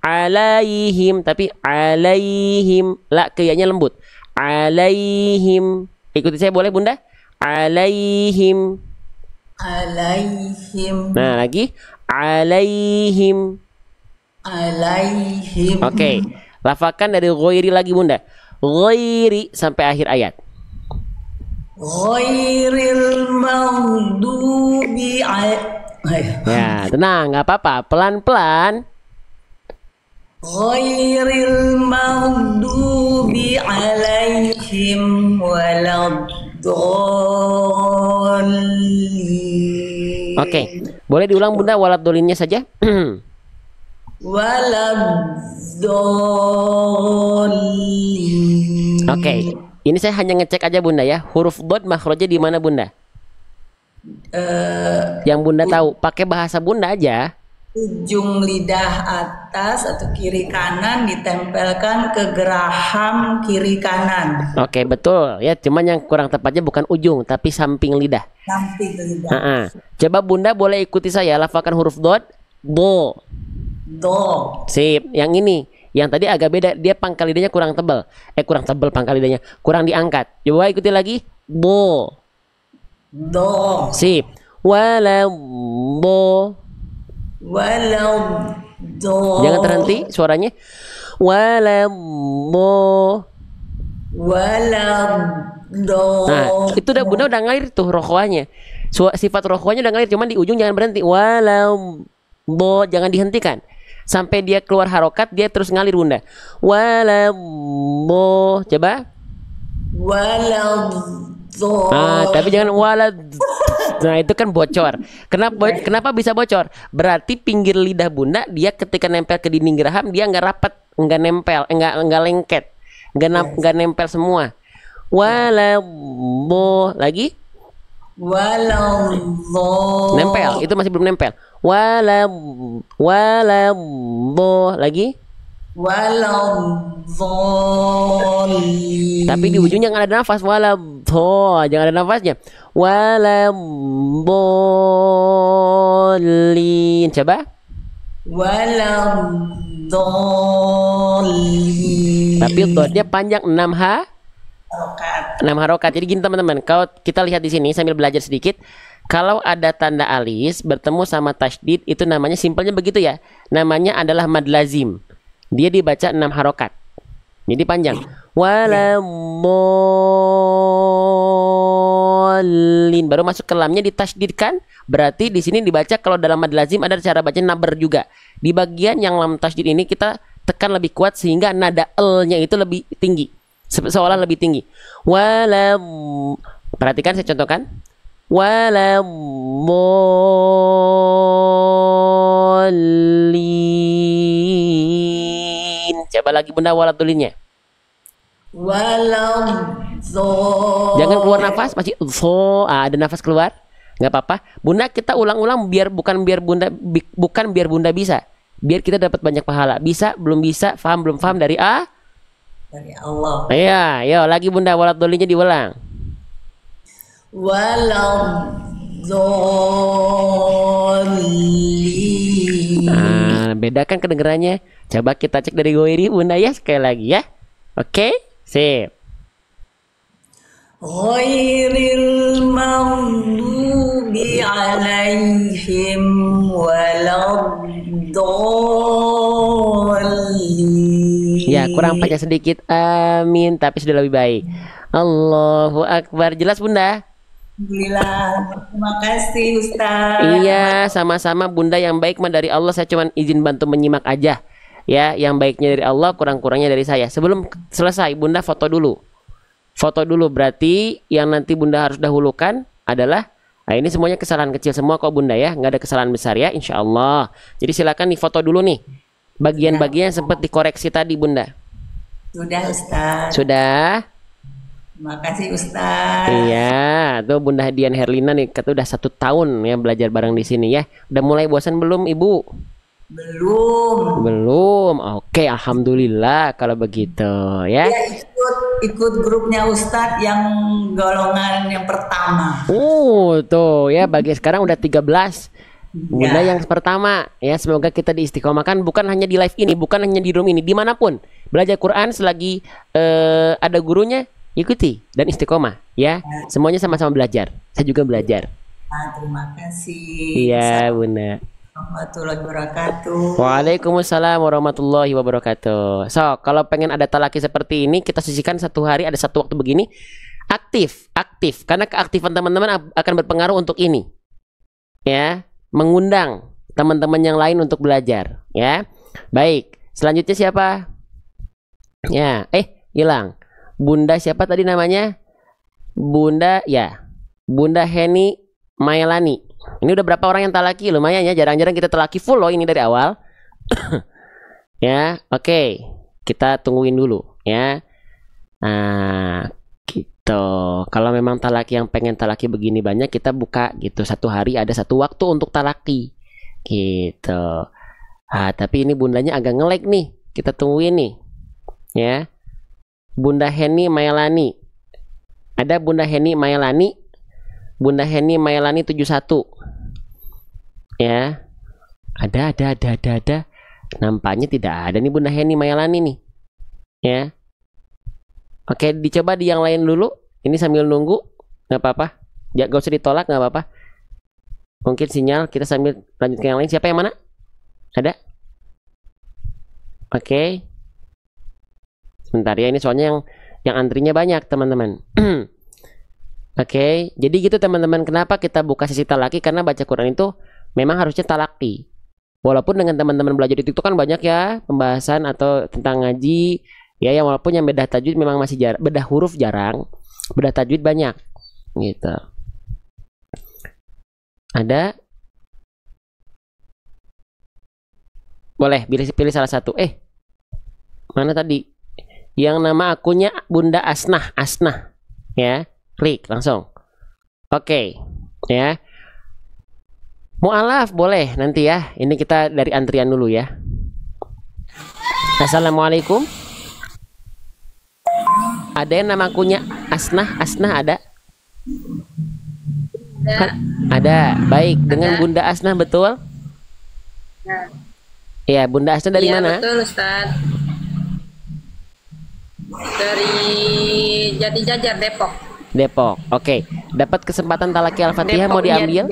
tapi alaihim. La, kayaknya lembut. Alaihim. Ikuti saya boleh Bunda? alaihim. Alaihim. Nah, lagi alaihim. Alaihim. Oke, lafalkan dari ghairi lagi Bunda. Ghairi sampai akhir ayat. Ghairil maghdubi Ya, tenang, nggak apa-apa, pelan-pelan. Ghairil maghdubi alaihim waladdallin. Oke, boleh diulang Bunda waladdolinnya saja. Waladdallin. Oke, ini saya hanya ngecek aja Bunda ya. Huruf dot makhrajnya di mana Bunda? Yang Bunda tahu, pakai bahasa Bunda aja. Ujung lidah atas atau kiri kanan ditempelkan ke geraham kiri kanan. Oke, betul ya. Cuman yang kurang tepatnya bukan ujung, tapi samping lidah. Samping lidah. Coba Bunda boleh ikuti saya, lafalkan huruf dot. Do. Do. Sip. Yang ini, yang tadi agak beda. Dia pangkal lidahnya kurang tebal. Kurang tebal pangkal lidahnya. Kurang diangkat. Coba ikuti lagi. Bo. Do. Sip. Wala bo. Walau do. Jangan terhenti suaranya. Wala bo. Walau do. Nah, itu udah Bunda udah ngalir tuh rokoanya. Sifat rokoanya udah ngalir, cuman di ujung jangan berhenti. Walau bo, jangan dihentikan. Sampai dia keluar harokat, dia terus ngalir Bunda. Walau bo. Coba. Walau do. Tapi jangan walau. Nah, itu kan bocor. Kenapa bisa bocor? Berarti pinggir lidah Bunda dia ketika nempel ke dinding geraham dia nggak rapat, nggak nempel, nggak lengket, nggak nempel semua. Walau bo lagi. Walau do. Nempel, itu masih belum nempel. Walau bo lagi. Walau do. Tapi di ujungnya nggak ada nafas. Walau bo, jangan ada nafasnya. Walau bolin. Coba. Walau dolin. Tapi dotnya panjang 6 harokat. Jadi gini teman-teman, kalau kita lihat di sini sambil belajar sedikit, kalau ada tanda alis bertemu sama tasydid itu namanya simpelnya begitu ya. Namanya adalah mad lazim. Dia dibaca 6 harokat. Jadi panjang. Walabolin. Baru masuk ke lamnya ditasydidkan. Berarti di sini dibaca kalau dalam mad lazim ada cara baca naber juga. Di bagian yang lam tasydid ini kita tekan lebih kuat sehingga nada l-nya itu lebih tinggi. Seolah lebih tinggi. Perhatikan saya contohkan. Walabolin. Coba lagi Bunda waladdolinnya. Jangan keluar nafas, masih ada nafas keluar, nggak apa-apa. Bunda kita ulang-ulang bukan biar Bunda bisa, biar kita dapat banyak pahala. Bisa, belum bisa, paham belum paham dari Allah. Iya, yo lagi Bunda waladdolinnya diulang. Nah, bedakan kedengarannya. Coba kita cek dari ghairi Bunda ya sekali lagi ya. Oke, sip. Ghairil maghdubi alaihim waladdallin. Ya, kurang panjang sedikit. Amin, tapi sudah lebih baik. Allahu Akbar. Jelas Bunda? Alhamdulillah. Terima kasih Ustaz. Iya, sama-sama Bunda. Yang baik mah dari Allah. Saya cuma izin bantu menyimak aja. Ya, yang baiknya dari Allah, kurang-kurangnya dari saya. Sebelum selesai, Bunda foto dulu. Foto dulu berarti yang nanti Bunda harus dahulukan adalah, nah ini semuanya kesalahan kecil semua kok Bunda ya, nggak ada kesalahan besar ya, insya Allah. Jadi silakan nih foto dulu nih, bagian-bagian yang sempat dikoreksi tadi Bunda. Sudah Ustaz. Sudah. Terima kasih Ustaz. Iya, tuh Bunda Dian Herlina nih, kata udah 1 tahun ya belajar bareng di sini ya. Udah mulai bosan belum Ibu? Belum. Oke, alhamdulillah kalau begitu ya. Ya ikut grupnya Ustadz yang golongan yang pertama. Tuh ya, bagi sekarang udah 13. Bunda yang pertama ya, semoga kita diistiqomahkan bukan hanya di live ini, bukan hanya di room ini, dimanapun belajar Quran selagi ada gurunya, ikuti dan istiqomah ya. Semuanya sama-sama belajar. Saya juga belajar. Terima kasih. Iya, Bunda. Warahmatullahi wabarakatuh. Waalaikumsalam warahmatullahi wabarakatuh. So, kalau pengen ada talaki seperti ini, kita sisihkan satu hari, ada satu waktu begini. Aktif. Karena keaktifan teman-teman akan berpengaruh untuk ini. Ya, mengundang teman-teman yang lain untuk belajar. Ya, baik. Selanjutnya siapa? Ya, hilang. Bunda siapa tadi namanya? Bunda Heni Mailani. Ini udah berapa orang yang talaki? Lumayan ya, jarang-jarang kita talaki full loh ini dari awal. Ya, oke. Kita tungguin dulu ya. Nah, gitu. Kalau memang talaki yang pengen talaki begini banyak, kita buka gitu. Satu hari ada satu waktu untuk talaki. Gitu. Tapi ini bundanya agak nge-lag nih. Kita tungguin nih. Ya. Bunda Heni Mailani. Ada Bunda Heni Mailani. Bunda Heni Mailani 71. Ya. Ada. Nampaknya tidak ada nih Bunda Heni Mailani nih. Ya. Oke, dicoba di yang lain dulu. Ini sambil nunggu, nggak apa-apa. Ya, gak usah ditolak, nggak apa-apa. Mungkin sinyal, kita sambil lanjut ke yang lain. Siapa yang mana? Ada? Oke. Sebentar ya, ini soalnya yang antrinya banyak, teman-teman. Oke, jadi gitu teman-teman. Kenapa kita buka sesi talaki? Karena baca Quran itu memang harusnya talaki. Walaupun dengan teman-teman belajar di TikTok kan banyak ya pembahasan atau tentang ngaji. Ya, yang walaupun yang bedah tajwid memang masih bedah huruf jarang, bedah tajwid banyak. Gitu. Ada? Boleh pilih salah satu. Mana tadi? Yang nama akunnya Bunda Asnah. Ya. Klik langsung. Oke. Ya. Mu'alaf boleh nanti ya. Ini kita dari antrian dulu ya. Assalamualaikum. Ada yang nama akunnya Asnah ada? Ada. Baik, dengan Bunda Asnah betul? Ya, Bunda Asnah dari mana? Betul, Ustaz. Dari Jati Jajar, Depok. Oke. Dapat kesempatan talaki Al-Fatihah mau diambil?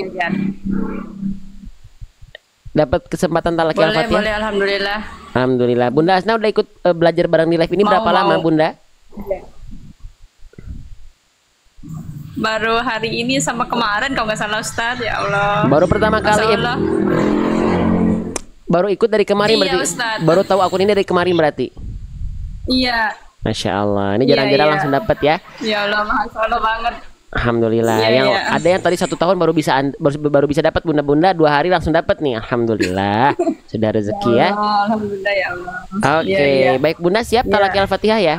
Dapat kesempatan talaki Al-Fatihah? Boleh, alhamdulillah. Alhamdulillah. Bunda Asnah udah ikut belajar bareng di live ini berapa lama, Bunda? Baru hari ini sama kemarin kalau nggak salah, Ustaz. Ya Allah. Baru pertama kali. Baru ikut dari kemarin iya, berarti. Ustaz. Baru tahu akun ini dari kemarin berarti. Iya. Masya Allah. Ini jarang-jarang langsung dapat ya. Ya Allah, Masya Allah banget. Alhamdulillah. Ada yang tadi 1 tahun baru bisa dapat bunda-bunda 2 hari langsung dapat nih. Alhamdulillah. Sudah rezeki ya. Alhamdulillah ya Allah. Oke, baik Bunda siap talaki Al-Fatihah ya?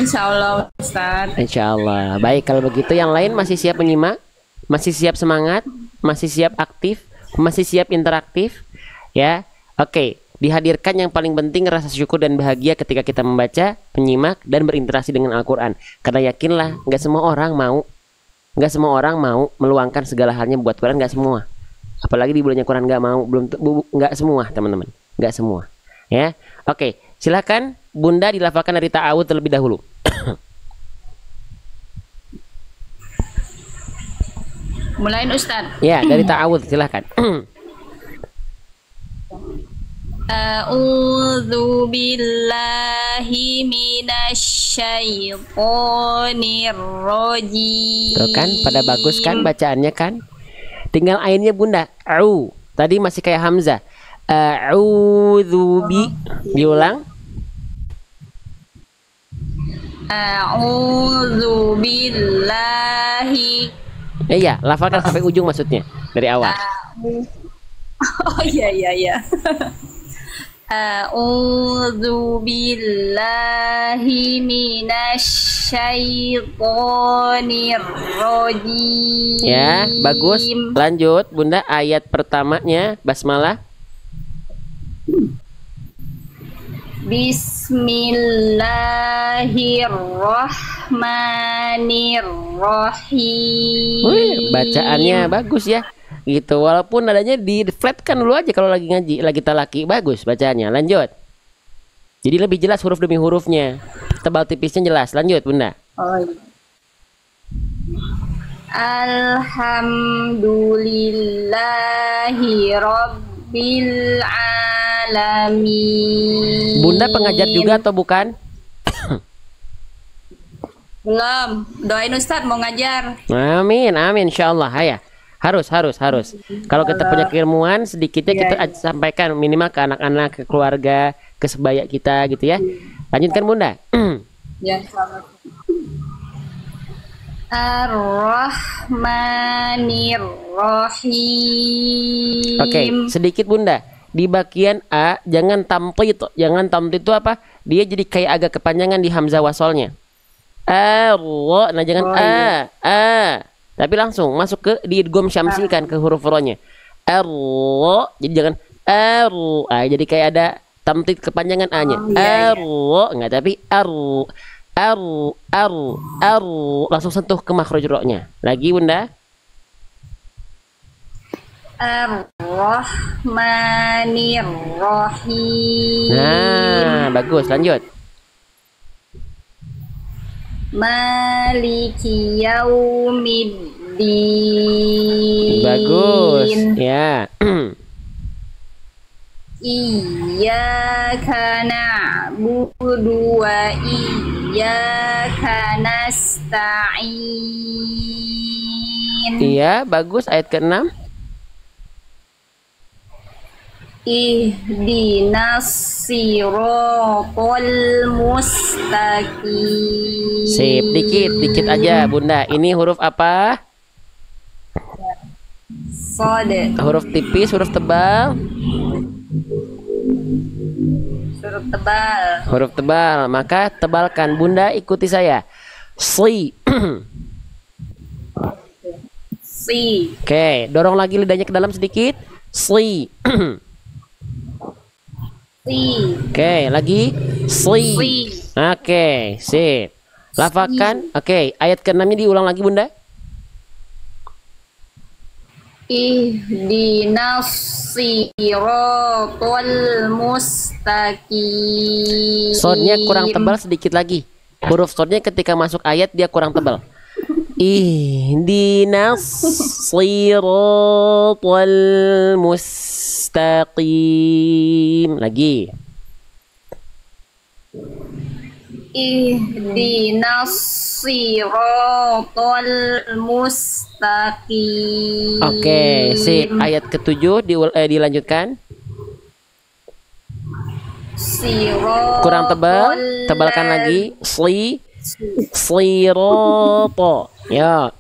Insya Allah, Ustaz. Insya Allah. Baik, kalau begitu yang lain masih siap menyimak, masih siap semangat, masih siap aktif, masih siap interaktif, ya. Oke, dihadirkan yang paling penting rasa syukur dan bahagia ketika kita membaca, menyimak, dan berinteraksi dengan Al-Quran. Karena yakinlah, nggak semua orang mau meluangkan segala halnya buat Quran, nggak semua. Apalagi di bulannya Quran nggak semua teman-teman, nggak semua. Ya, oke, silakan Bunda dilafalkan dari ta'awud terlebih dahulu. Mulain Ustaz. Ya, dari ta'awud silakan. A'udzu billahi minasyaitonir rajim. Tuh kan, pada bagus kan bacaannya kan? Tinggal ainnya Bunda. Au. Tadi masih kayak Hamzah. A'udzu bi. Diulang. A'udzu billahi. Iya, lafalkan sampai ujung maksudnya dari awal. Oh iya. A'udzu billahi minasyaitonir rajim. Ya, bagus. Lanjut, Bunda, ayat pertamanya basmalah. Bismillahirrahmanirrahim. Wih, bacaannya bagus ya. Gitu, walaupun nadanya di flatkan dulu aja kalau lagi ngaji, lagi talaki. Bagus bacaannya. Lanjut. Jadi lebih jelas huruf demi hurufnya. Tebal tipisnya jelas. Lanjut, Bunda. Oh iya. Alhamdulillahi Rabbil Alamin. Bunda pengajar juga atau bukan? Belum. Doain Ustadz mau ngajar. Amin, amin, insyaallah. Ya, harus. Kalau kita punya keilmuan sedikitnya kita sampaikan minimal ke anak-anak, ke keluarga, ke sebaya kita gitu ya. Lanjutkan Bunda. Ya, selamat. Ar-Rahmanir-Rahim. Oke, sedikit Bunda. Di bagian A jangan tamtid. Jangan tamtid itu apa? Dia jadi kayak agak kepanjangan di hamzah wasolnya. Nah jangan tapi langsung masuk ke diidgham syamsikan ke huruf ro-nya. Jadi jangan jadi kayak ada tamtid kepanjangan A-nya. Enggak, tapi langsung sentuh ke makhraj ro-nya. Lagi Bunda. Ar-Rahmanir-Rahim. Nah, bagus, lanjut. Maliki yaumiddin. Bagus, ya. Iyyaka na'budu wa iyyaka nasta'in. Iya, bagus, ayat ke-6. Ihdinas siratal mustaqim. Sip, dikit aja Bunda. Ini huruf apa? Shad. Huruf tipis, huruf tebal? Huruf tebal. Huruf tebal, maka tebalkan. Bunda ikuti saya. Si. Si. Oke, dorong lagi lidahnya ke dalam sedikit. Si. Si. Oke, lagi. Si. Oke, sip. Lafalkan. Oke, ayat ke-6-nya diulang lagi Bunda. Ihdinas siratal mustaqim. Sodnya kurang tebal sedikit lagi. Huruf sodnya ketika masuk ayat dia kurang tebal. Ihdinas siratal mustaqim. Lagi. Ihdinas siratal mustaqim. Oke, sip. Ayat ke-7 dilanjutkan. Kurang tebal, tebalkan lagi. Sirato. Ya.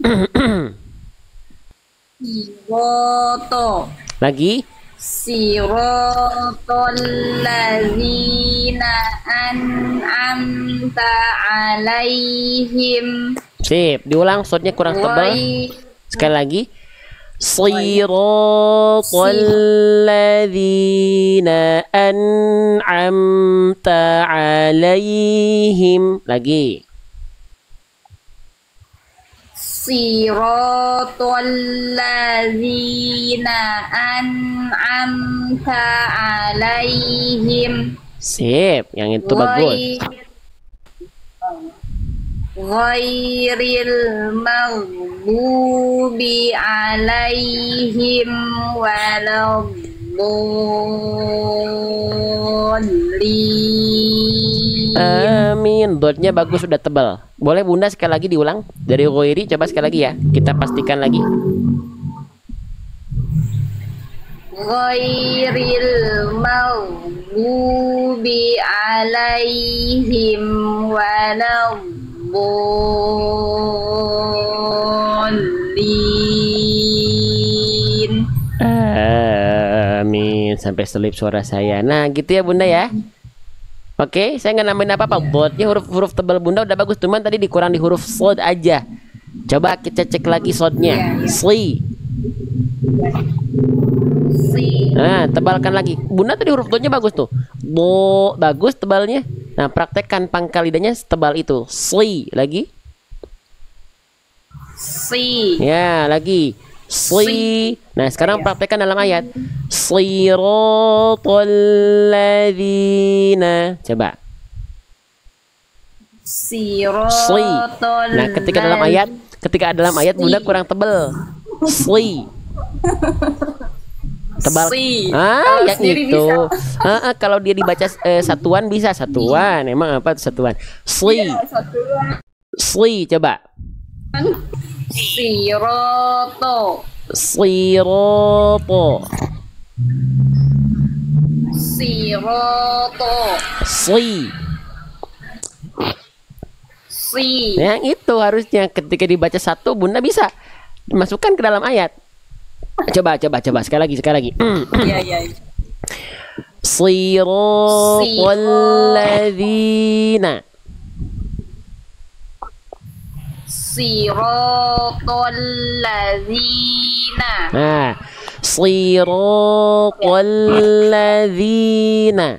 Sirato. Lagi. Siratal ladzina an'amta alaihim. Sip, diulang, shotnya kurang tebal. Sekali lagi. Siratal ladzina an'amta alaihim. Lagi. Siratal ladzina an'amta alaihim. Sip, yang itu bagus. Ghairil maghdubi alaihim waladdallin. Amin. Dotnya bagus, sudah tebal. Boleh Bunda sekali lagi diulang dari ghairi, coba sekali lagi ya. Kita pastikan lagi. Ghairil maghdubi alaihim waladdallin. Amin. Sampai selip suara saya. Nah gitu ya Bunda ya. Oke, saya nggak nambahin apa-apa. Dotnya huruf tebal Bunda udah bagus, cuman tadi dikurang di huruf sod aja. Coba kita cek lagi sodnya. Sli. Nah, tebalkan lagi. Bunda tadi huruf dotnya bagus tuh. Do, bagus tebalnya. Nah, praktekkan pangkal lidahnya setebal itu. Sli lagi. Si. Ya, lagi. Si. Nah, sekarang praktekkan dalam ayat. Siratal ladzina. Coba. Siratal. Nah, ketika dalam ayat Bunda kurang tebel. Si. Tebal. Kalau Yang itu. Kalau dia dibaca satuan bisa satuan. Emang apa satuan? Si. Si, coba. Siroto. Siroto. Siroto. Si. Si. Yang itu harusnya ketika dibaca satu Bunda bisa masukkan ke dalam ayat. Coba sekali lagi. Iya. Siratal ladzina. Siratal ladzina. Nah, siratal ladzina.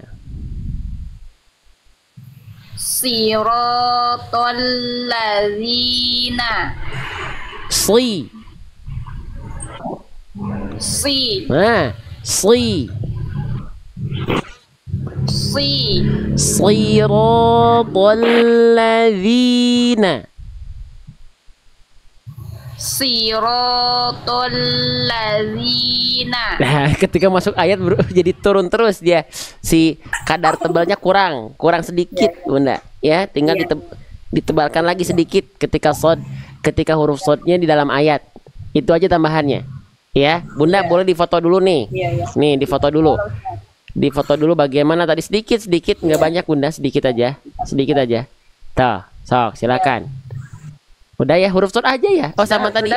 Siratal ladzina. Si. Si. Nah, si. Si. Siratal ladzina. Siratal ladzina. Nah, ketika masuk ayat jadi turun terus dia. Si kadar tebalnya kurang sedikit, Bunda. Ya, tinggal ditebalkan lagi sedikit ketika huruf sodnya di dalam ayat. Itu aja tambahannya. Ya, Bunda boleh difoto dulu nih. Nih, difoto dulu. Difoto dulu bagaimana tadi sedikit nggak banyak Bunda, sedikit aja. Tuh, sok silakan. Udah ya, huruf sod aja ya. Oh, sama tadi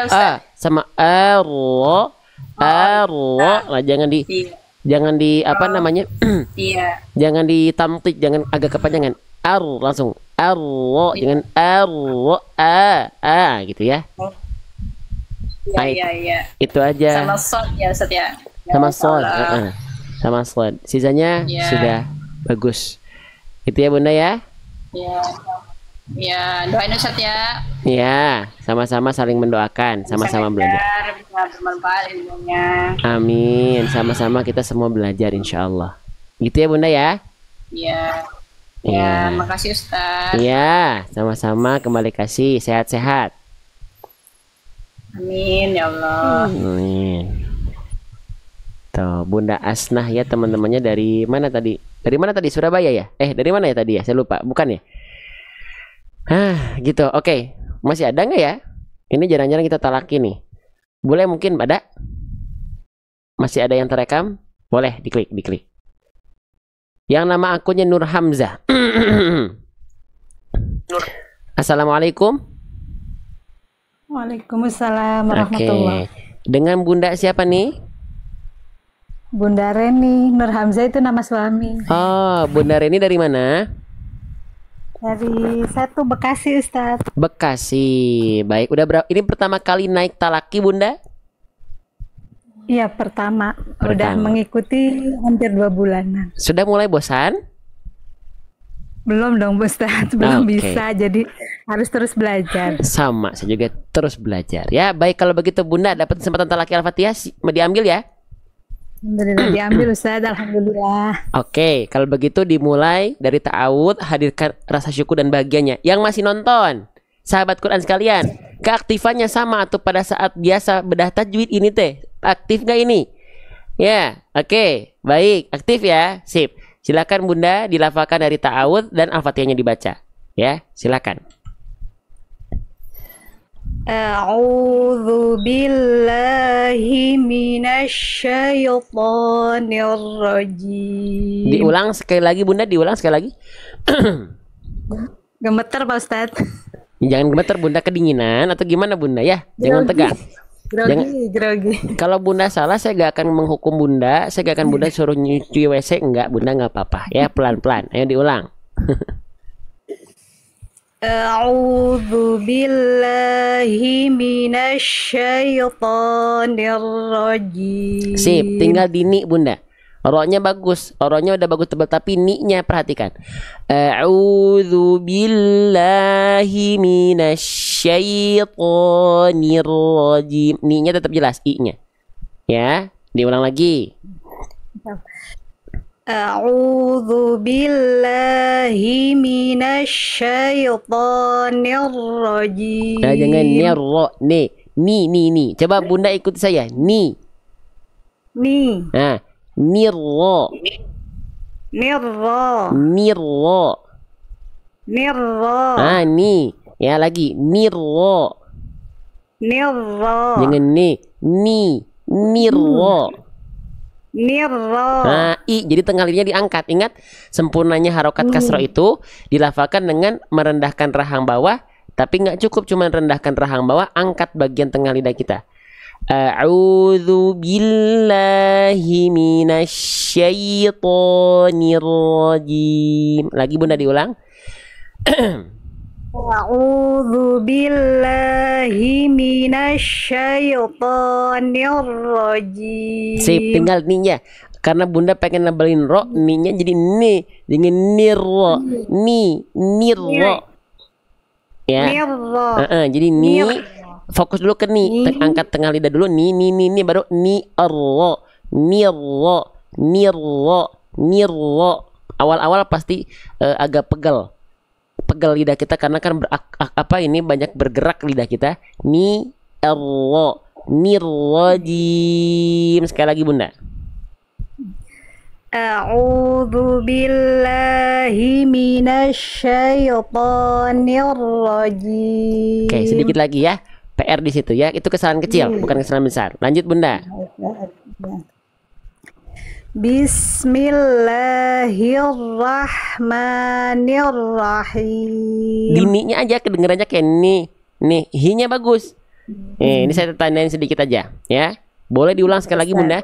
sama arro. Lah jangan di apa namanya? Iya. Jangan ditamtik, jangan agak kepanjangan. Langsung arro, jangan arro gitu ya. Iya. Itu aja. Sama sod ya, Ustaz ya. Sama sod. Sama sod. Sisanya sudah bagus. Itu ya Bunda ya. Ya, doain Ustaz ya. Ya, sama-sama saling mendoakan, sama-sama belajar. Bisa bermanfaat ilmunya. Amin. Sama-sama kita semua belajar insya Allah. Gitu ya Bunda ya. Iya. Ya, makasih Ustaz. Iya, sama-sama kembali kasih sehat-sehat. Amin ya Allah. Amin. Tuh, Bunda Asnah ya teman-temannya dari mana tadi? Dari mana tadi? Surabaya ya? Dari mana ya tadi ya? Saya lupa. Bukan ya? Gitu. Oke. Masih ada nggak ya? Ini jarang-jarang kita talaki nih. Boleh mungkin ada? Masih ada yang terekam? Boleh diklik. Yang nama akunnya Nur Hamzah. Assalamualaikum. Waalaikumsalam warahmatullahi. Dengan Bunda siapa nih? Bunda Reni. Nur Hamzah itu nama suami. Oh, Bunda Reni dari mana? Dari Satu Bekasi, Ustaz. Bekasi. Baik, udah berapa? Ini pertama kali naik talaki, Bunda? Iya, pertama. Udah mengikuti hampir 2 bulanan. Sudah mulai bosan? Belum dong, Ustaz. Belum bisa. Jadi harus terus belajar. Sama, saya juga terus belajar. Ya, baik kalau begitu Bunda dapat kesempatan talaki Al-Fatihah, mau diambil ya? Alhamdulillah diambil Ustaz, alhamdulillah. Oke, kalau begitu dimulai dari ta'awud, hadirkan rasa syukur dan bahagianya. Yang masih nonton, sahabat Quran sekalian, keaktifannya sama atau pada saat biasa bedah tajwid ini teh, aktif gak ini? Ya, oke, baik, aktif ya, sip. Silakan Bunda dilafalkan dari ta'awud dan Al-Fatihahnya dibaca. Ya, silakan. A'udzu billahi minasyaitonir rajim. Diulang sekali lagi Bunda, diulang sekali lagi. Gemeter Pak Ustadz. Jangan gemeter Bunda, kedinginan atau gimana Bunda ya? Jangan tegang. Grogi. Kalau Bunda salah saya gak akan menghukum Bunda, saya gak akan Bunda suruh nyuci WC, enggak Bunda, nggak apa-apa ya, pelan-pelan. Ayo diulang. A'udzu billahi minasyaitonir rajim. Sip, tinggal dini Bunda. Ro-nya bagus, ro-nya udah bagus tebal, tapi ni-nya perhatikan. A'udzu billahi minasyaitonir rajim. Ni-nya tetap jelas, i-nya. Ya, diulang lagi. A'udzu billahi minasyaitonir rajim. Nah, jangan niro, ni. Coba Bunda ikut saya. Ni. Nah, niro. Ah, ni. Ya, lagi. Niro. Jangan ni. Niro. Nah, i. Jadi tengah lidahnya diangkat. Ingat, sempurnanya harokat kasroh itu dilafalkan dengan merendahkan rahang bawah. Tapi nggak cukup cuma rendahkan rahang bawah, angkat bagian tengah lidah kita. A'udzu billahi minasyaitonir rajim. Lagi Bunda diulang. A'udzu billahi minasyaitonir rajim. Sip, tinggal ni-nya. Karena Bunda pengen nambelin ro, ni-nya jadi ni. Dengan niro. Niro. Ya. Jadi ni. Fokus dulu ke ni. Angkat tengah lidah dulu. Ni. Baru ni. Niro. Awal-awal pasti agak pegal lidah kita karena kan banyak bergerak lidah kita. Nirrajim. Sekali lagi Bunda. A'udzu billahi minasyaitonir rajim. Oke, sedikit lagi ya. PR di situ ya. Itu kesalahan kecil, bukan kesalahan besar. Lanjut Bunda. Bismillahirrahmanirrahim. Dininya aja kedengerannya kayak nih. Nih, hi-nya bagus. Ini saya tandain sedikit aja ya. Boleh diulang sekali lagi Bunda.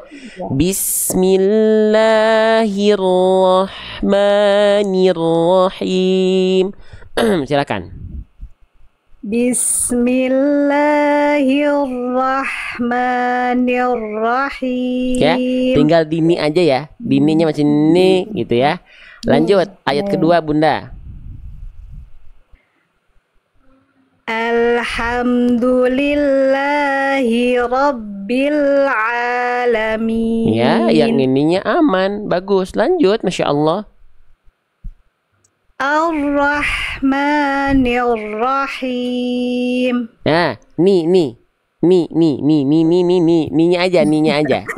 Bismillahirrahmanirrahim. Silakan. Bismillahirrahmanirrahim. Ya, tinggal dini aja ya. Dininya masih ni gitu ya. Lanjut ayat kedua Bunda. Alhamdulillahi Rabbil Alamin. Ya, yang ininya aman, bagus. Lanjut, Masya Allah. Ar-Rahmanir-Rahim. Nah, ninya aja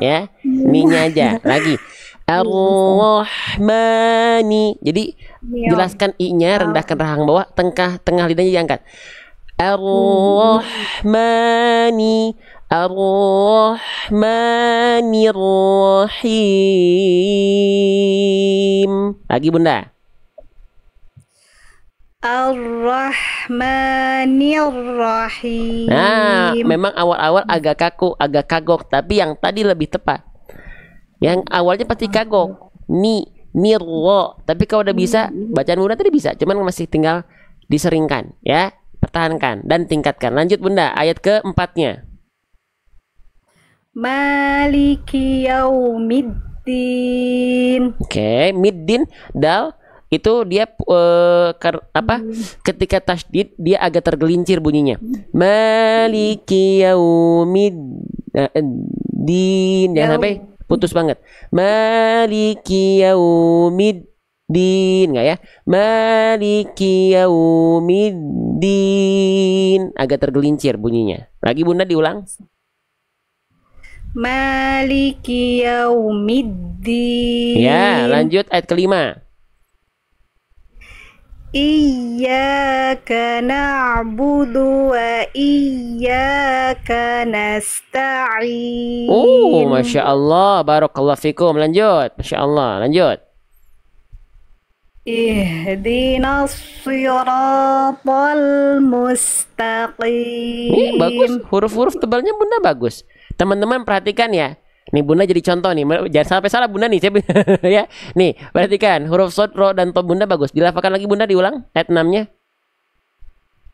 ya. Ninya aja. Lagi. Ar-Rahmani. Jadi jelaskan i-nya, rendahkan rahang bawah, tengah lidahnya diangkat. Ar-Rahmani Ar-Rahmanir-Rahim. Lagi Bunda. Ar-Rahmanir-Rahim. Nah, memang awal-awal agak kaku, agak kagok, tapi yang tadi lebih tepat. Yang awalnya pasti kagok. Niro. Tapi kalau udah bisa, bacaan Bunda tadi bisa, cuman masih tinggal diseringkan ya. Pertahankan dan tingkatkan. Lanjut Bunda, ayat keempatnya. Maliki yaumiddin. Oke, middin dal itu dia ketika tasydid dia agak tergelincir bunyinya. Maliki yaumiddin. Jangan sampai putus banget. Maliki yaumiddin. Enggak ya? Maliki yaumiddin. Agak tergelincir bunyinya. Lagi Bunda diulang. Maliki yaumiddin. Ya, lanjut ayat kelima. Iyyaka na'budu wa iyyaka nasta'in. Oh, Masya Allah. Barakallahu fikum. Lanjut. Masya Allah. Lanjut. Ihdinas siratal mustaqim. Ini bagus. Huruf-huruf tebalnya Bunda bagus. Teman-teman perhatikan ya. Nih Bunda jadi contoh nih. Jangan sampai salah Bunda nih. Ya. Nih, perhatikan huruf shad, ro dan to Bunda bagus. Dilafalkan lagi Bunda diulang ayat 6-nya.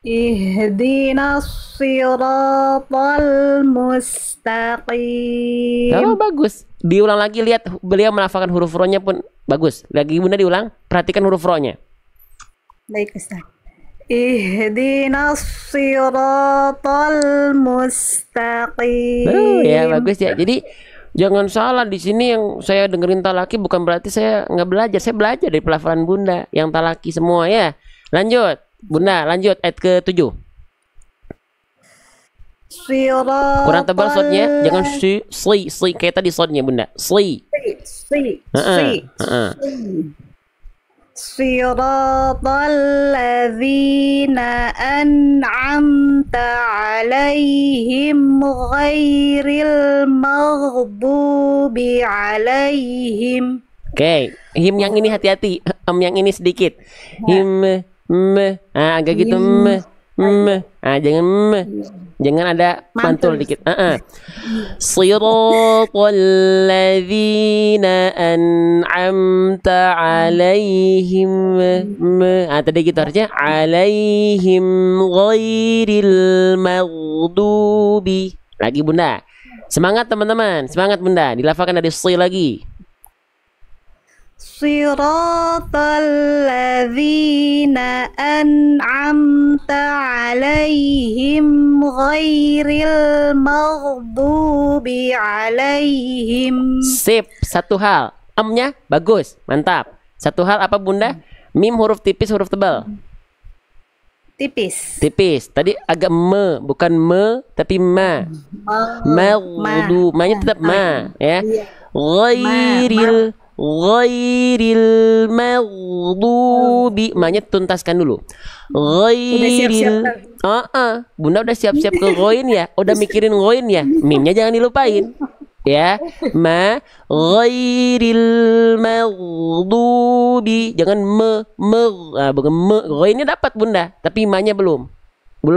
Ihdinas siratal mustaqim. Oh, bagus. Diulang lagi, lihat beliau melafalkan huruf ro-nya pun bagus. Lagi Bunda diulang, perhatikan huruf ro-nya. Baik Ustaz. Ihdinas siratal mustaqim. Ya bagus ya. Jadi jangan salah, di sini yang saya dengerin talaki bukan berarti saya nggak belajar. Saya belajar dari pelafalan Bunda yang talaki semua ya. Lanjut, Bunda, lanjut ayat ke-7. Kurang tebal slotnya, jangan sli kayak tadi slotnya Bunda. Sli. Siratal ladzina an'amta 'alaihim ghairil maghdubi 'alaihim. Oke, him yang ini hati-hati, yang ini sedikit. Him, agak gitu, jangan ada mantul dikit. Siratal ladzina an'amta 'alaihim. Tadi gitu harusnya 'alaihim ghairil maghdubi. Lagi Bunda. Semangat teman-teman, semangat Bunda. Dilafalkan dari si lagi. Siratal ladzina an'amta 'alaihim ghairil maghdubi 'alaihim. Sip, satu hal. Nya bagus, mantap. Satu hal apa Bunda? Mim huruf tipis, huruf tebal. Tipis. Tipis. Tadi agak bukan tapi ma. Maghdu, ma-nya tetap ma, ya. Ghairil maghdubi, ma-nya tuntaskan dulu. Ghairil. Bunda udah siap-siap ke ghain ya? Udah mikirin ghain ya? Mimnya jangan dilupain. Ya, ghairil maghdubi, jangan bukan ghainnya dapat Bunda, tapi ma-nya belum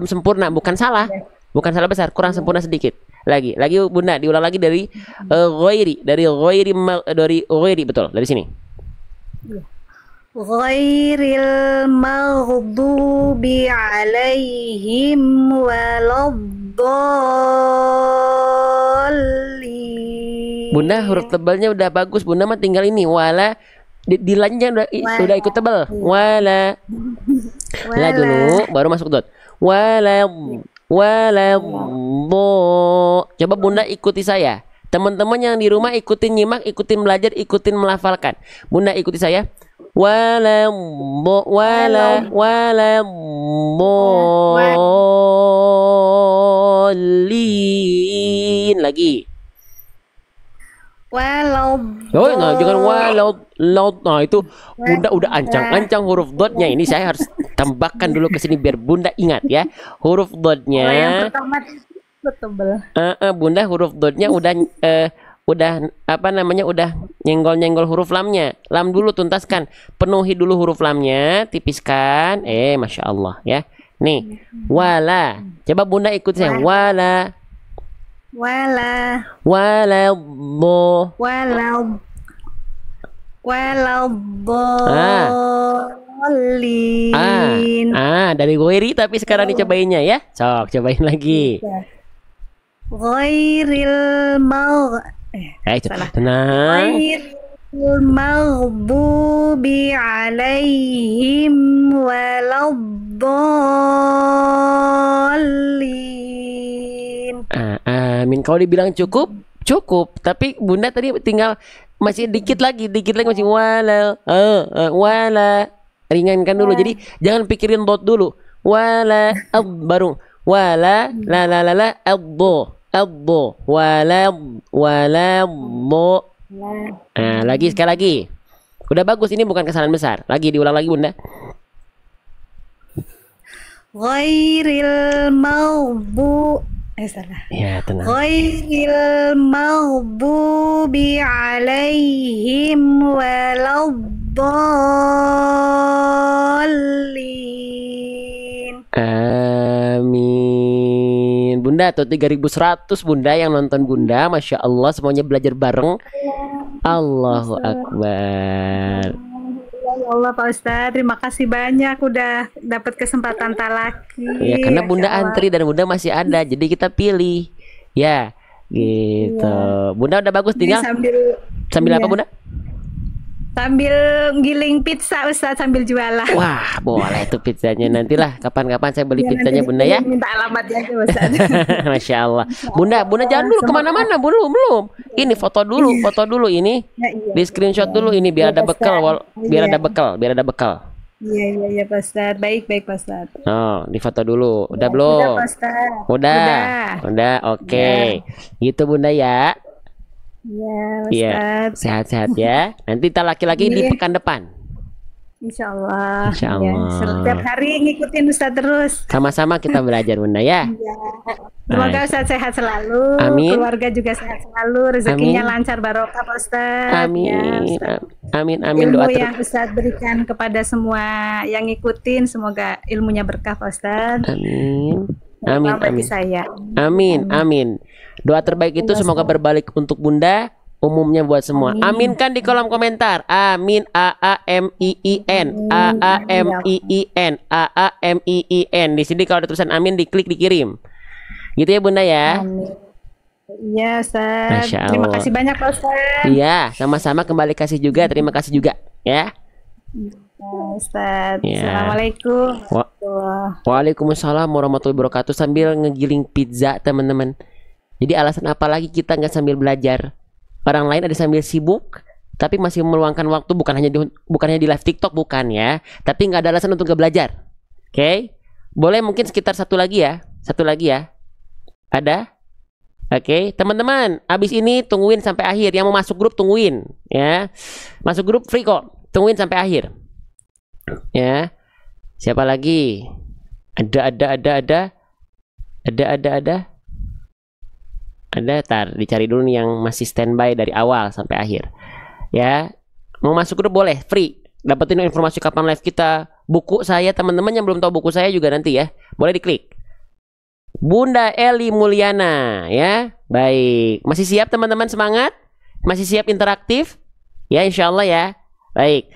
sempurna, bukan salah besar, kurang sempurna sedikit. Lagi Bunda, diulang lagi dari ghairi betul, dari sini. Ghairil maghdubi 'alaihim waladdallin. Bunda huruf tebalnya udah bagus, Bunda mah tinggal ini wala di lanjutnya udah ikut tebal. Wala dulu baru masuk dot. Wala coba Bunda ikuti saya. Teman-teman yang di rumah ikutin nyimak, ikutin belajar, ikutin melafalkan. Bunda ikuti saya. Wala bolin lagi. Jangan nah itu Bunda udah ancang-ancang huruf dotnya. Ini saya harus tambahkan dulu ke sini biar Bunda ingat ya. Huruf dotnya. Yang pertama tebel. Bunda huruf dotnya udah apa namanya, udah nyenggol huruf lamnya. Lam dulu tuntaskan, penuhi dulu huruf lamnya, tipiskan. Masya Allah ya. Nih, wala. Coba Bunda ikut saya. Wala bolin. Dari Goiri tapi sekarang dicobainnya ya. Sok, cobain lagi. Ghairil tenang. Maghdubi 'alaihim waladdallin. Amin. Kalau dibilang cukup, tapi Bunda tadi tinggal masih dikit lagi masih wala. Ringankan dulu. Jadi jangan pikirin dot dulu. Wala baru wala la addo wala lagi sekali lagi. Udah bagus, ini bukan kesalahan besar. Lagi diulang lagi Bunda. Ghairil salah. Ya, tenang. Ghairil maghdubi 'alaihim waladdallin. Amin. Bunda tuh 3100 Bunda yang nonton Bunda, Masya Allah, semuanya belajar bareng. Allahu Akbar. Masya Allah Pak Ustadz, terima kasih banyak udah dapat kesempatan talaki. Ya, karena Masya Bunda Allah. antri dan Bunda masih ada, jadi kita pilih. Ya, gitu. Bunda udah bagus, Jadi tinggal sambil iya. apa Bunda? Sambil giling pizza Ustadz, sambil jualan. Wah, boleh tuh pizzanya. Nantilah kapan-kapan saya beli Ya, pizzanya nanti Bunda ya. minta alamatnya aja Ustadz. Masya Allah. Bunda jangan dulu kemana-mana, belum. Ini foto dulu ini. Ya, iya. Di screenshot dulu ini biar Ya, ada bekal, Ustadz. biar Iya. ada bekal. Iya Pak Ustadz, baik Pak Ustadz. Oh, di foto dulu. Udah Udah belum? Pak Ustadz. Udah. Oke. Gitu Bunda ya. Iya Iya. Ustadz. Sehat-sehat ya. Nanti kita laki-laki di Iya. pekan depan. Insya Allah. Insya Ya, Allah. setiap hari ngikutin Ustadz terus. Sama-sama kita belajar Bunda ya. Ya. Semoga Baik. Ustadz sehat selalu. Amin. Keluarga juga sehat selalu. Rezekinya Amin. lancar barokah Pak Ustadz. Amin. Ya, Ustadz. Amin Ilmu doa yang terus. Ustadz berikan kepada semua yang ngikutin, semoga ilmunya berkah Pak Ustadz. Amin. Terutama bagi Amin. saya. Amin. Doa terbaik itu semoga berbalik untuk Bunda, umumnya buat semua. Aminkan di kolom komentar. Amin. AAMIIN. AAMIIN. Di sini kalau ada tulisan amin diklik dikirim. Gitu ya Bunda ya. Amin. Iya Ustadz. Masya Terima Allah. kasih banyak Pak Ustadz. Iya, sama-sama kembali kasih juga. Terima kasih juga ya. Ustadz. Ya. Assalamualaikum. Waalaikumsalam warahmatullahi wabarakatuh. Sambil ngegiling pizza teman-teman. Jadi alasan apa lagi kita nggak sambil belajar? Orang lain ada sambil sibuk, tapi masih meluangkan waktu, bukan hanya di live TikTok, bukan ya. Tapi nggak ada alasan untuk nggak belajar. Oke? Boleh mungkin sekitar satu lagi ya. Ada? Oke, teman-teman, abis ini tungguin sampai akhir. Yang mau masuk grup tungguin ya. Masuk grup free kok. Tungguin sampai akhir. Ya. Siapa lagi? Ada. Tar, dicari dulu nih yang masih standby dari awal sampai akhir. Ya. Mau masuk grup boleh, free. Dapetin informasi kapan live kita. Buku saya, teman-teman yang belum tahu buku saya juga nanti ya. Boleh diklik. Bunda Eli Mulyana ya. Baik. Masih siap teman-teman, semangat? Masih siap interaktif? Ya insyaallah ya. Baik.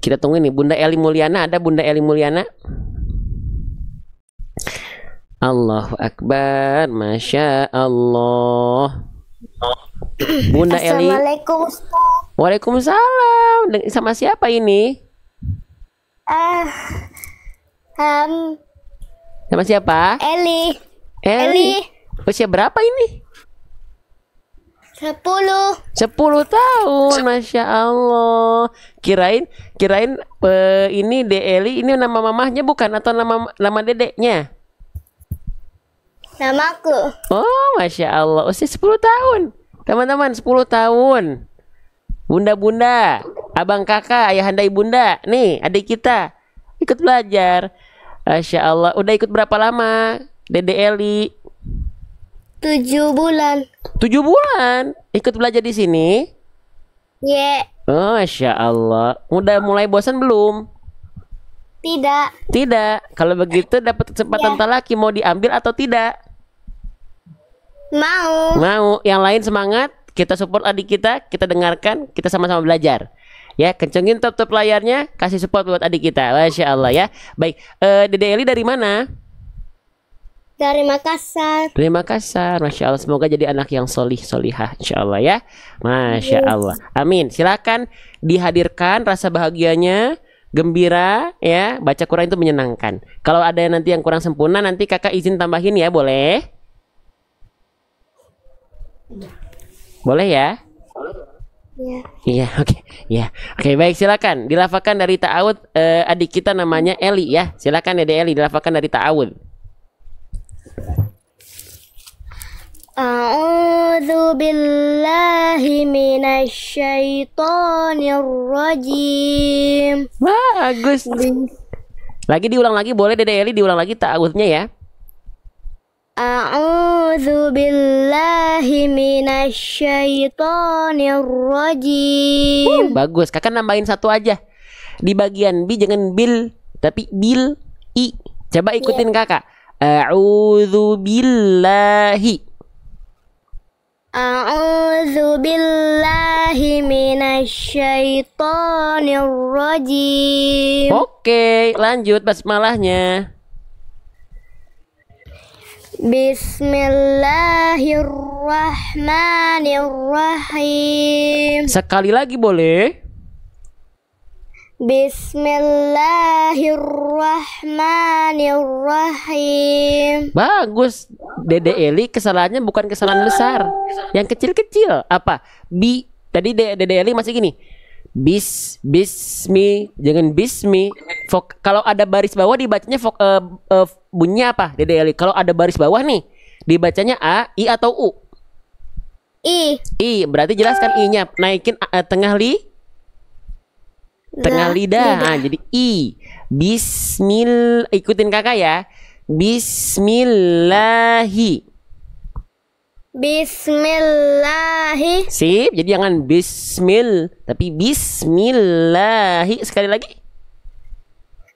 Kita tunggu nih Bunda Eli Mulyana. Ada Bunda Eli Mulyana? Allahu Akbar. Masya Allah. Bunda Eli. Assalamualaikum Ustaz. Waalaikumsalam. Sama siapa ini? Sama siapa? Eli. Eli. Usia berapa ini? 10. 10 tahun, Masya Allah. Kirain ini De Eli ini nama mamahnya bukan, atau nama dedeknya? Namaku. Oh, Masya Allah. Usia 10 tahun. Teman-teman, 10 tahun. Bunda-bunda, abang kakak, ayahanda ibunda. Nih, adik kita ikut belajar. Masya Allah. Udah ikut berapa lama, Dede Eli? 7 bulan. 7 bulan ikut belajar di sini. Ye. Oh, Masya Allah. Udah mulai bosan belum? Tidak. Tidak. Kalau begitu dapat kesempatan talaki, mau diambil atau tidak? Mau. Mau. Yang lain semangat. Kita support adik kita dengarkan, kita sama-sama belajar. Ya, kencengin top layarnya, kasih support buat adik kita. Masya Allah ya. Baik, Dede Eli dari mana? Dari Makassar. Dari Makassar. Masya Allah, semoga jadi anak yang solihah, insya Allah ya. Masya Allah. Amin. Silakan dihadirkan rasa bahagianya, gembira ya. Baca Quran itu menyenangkan. Kalau ada nanti yang kurang sempurna, nanti kakak izin tambahin ya, boleh? Boleh ya? Ya. Iya, oke. Ya. Oke, baik, silakan. Dilafalkan dari ta'awud, adik kita namanya Eli ya. Silakan Dede Eli, dilafalkan dari ta'awud. A'udzu billahi minasyaitonir rajim. Bagus. Lagi diulang lagi, boleh Dede Eli diulang lagi ta'awudnya ya. A'udzu billahi minasyaitonir rajim. Bagus, kakak nambahin satu aja. Di bagian B jangan bil, tapi bil i. Coba Iya. ikutin kakak. A'udzu billahi. A'udzu billahi minasyaitonir rajim. Bagus, kakak nambahin satu aja. Di bagian B jangan bil, tapi bil i. Coba ikutin kakak. A'udzu billahi minasyaitonir rajim. Bagus, kakak nambahin satu aja. Di bagian B jangan bil, tapi bil i. Coba ikutin kakak. A'udzu billahi A'udzu billahi minasyaitonir rajim. Oke, lanjut basmalahnya. Bismillahirrahmanirrahim. Sekali lagi boleh? Bismillahirrahmanirrahim. Bagus. Dede Eli kesalahannya bukan kesalahan besar. Yang kecil-kecil. Apa? Tadi Dede Eli masih gini. Bismi, jangan bismi. Kalau ada baris bawah dibacanya bunyinya apa? Dede Eli. Kalau ada baris bawah nih, dibacanya A, I atau U? I. Berarti jelaskan I-nya. Naikin tengah lidah. Nah, jadi I. Ikutin kakak ya. Bismillahi. Sip, jadi jangan tapi bismillahi. Sekali lagi.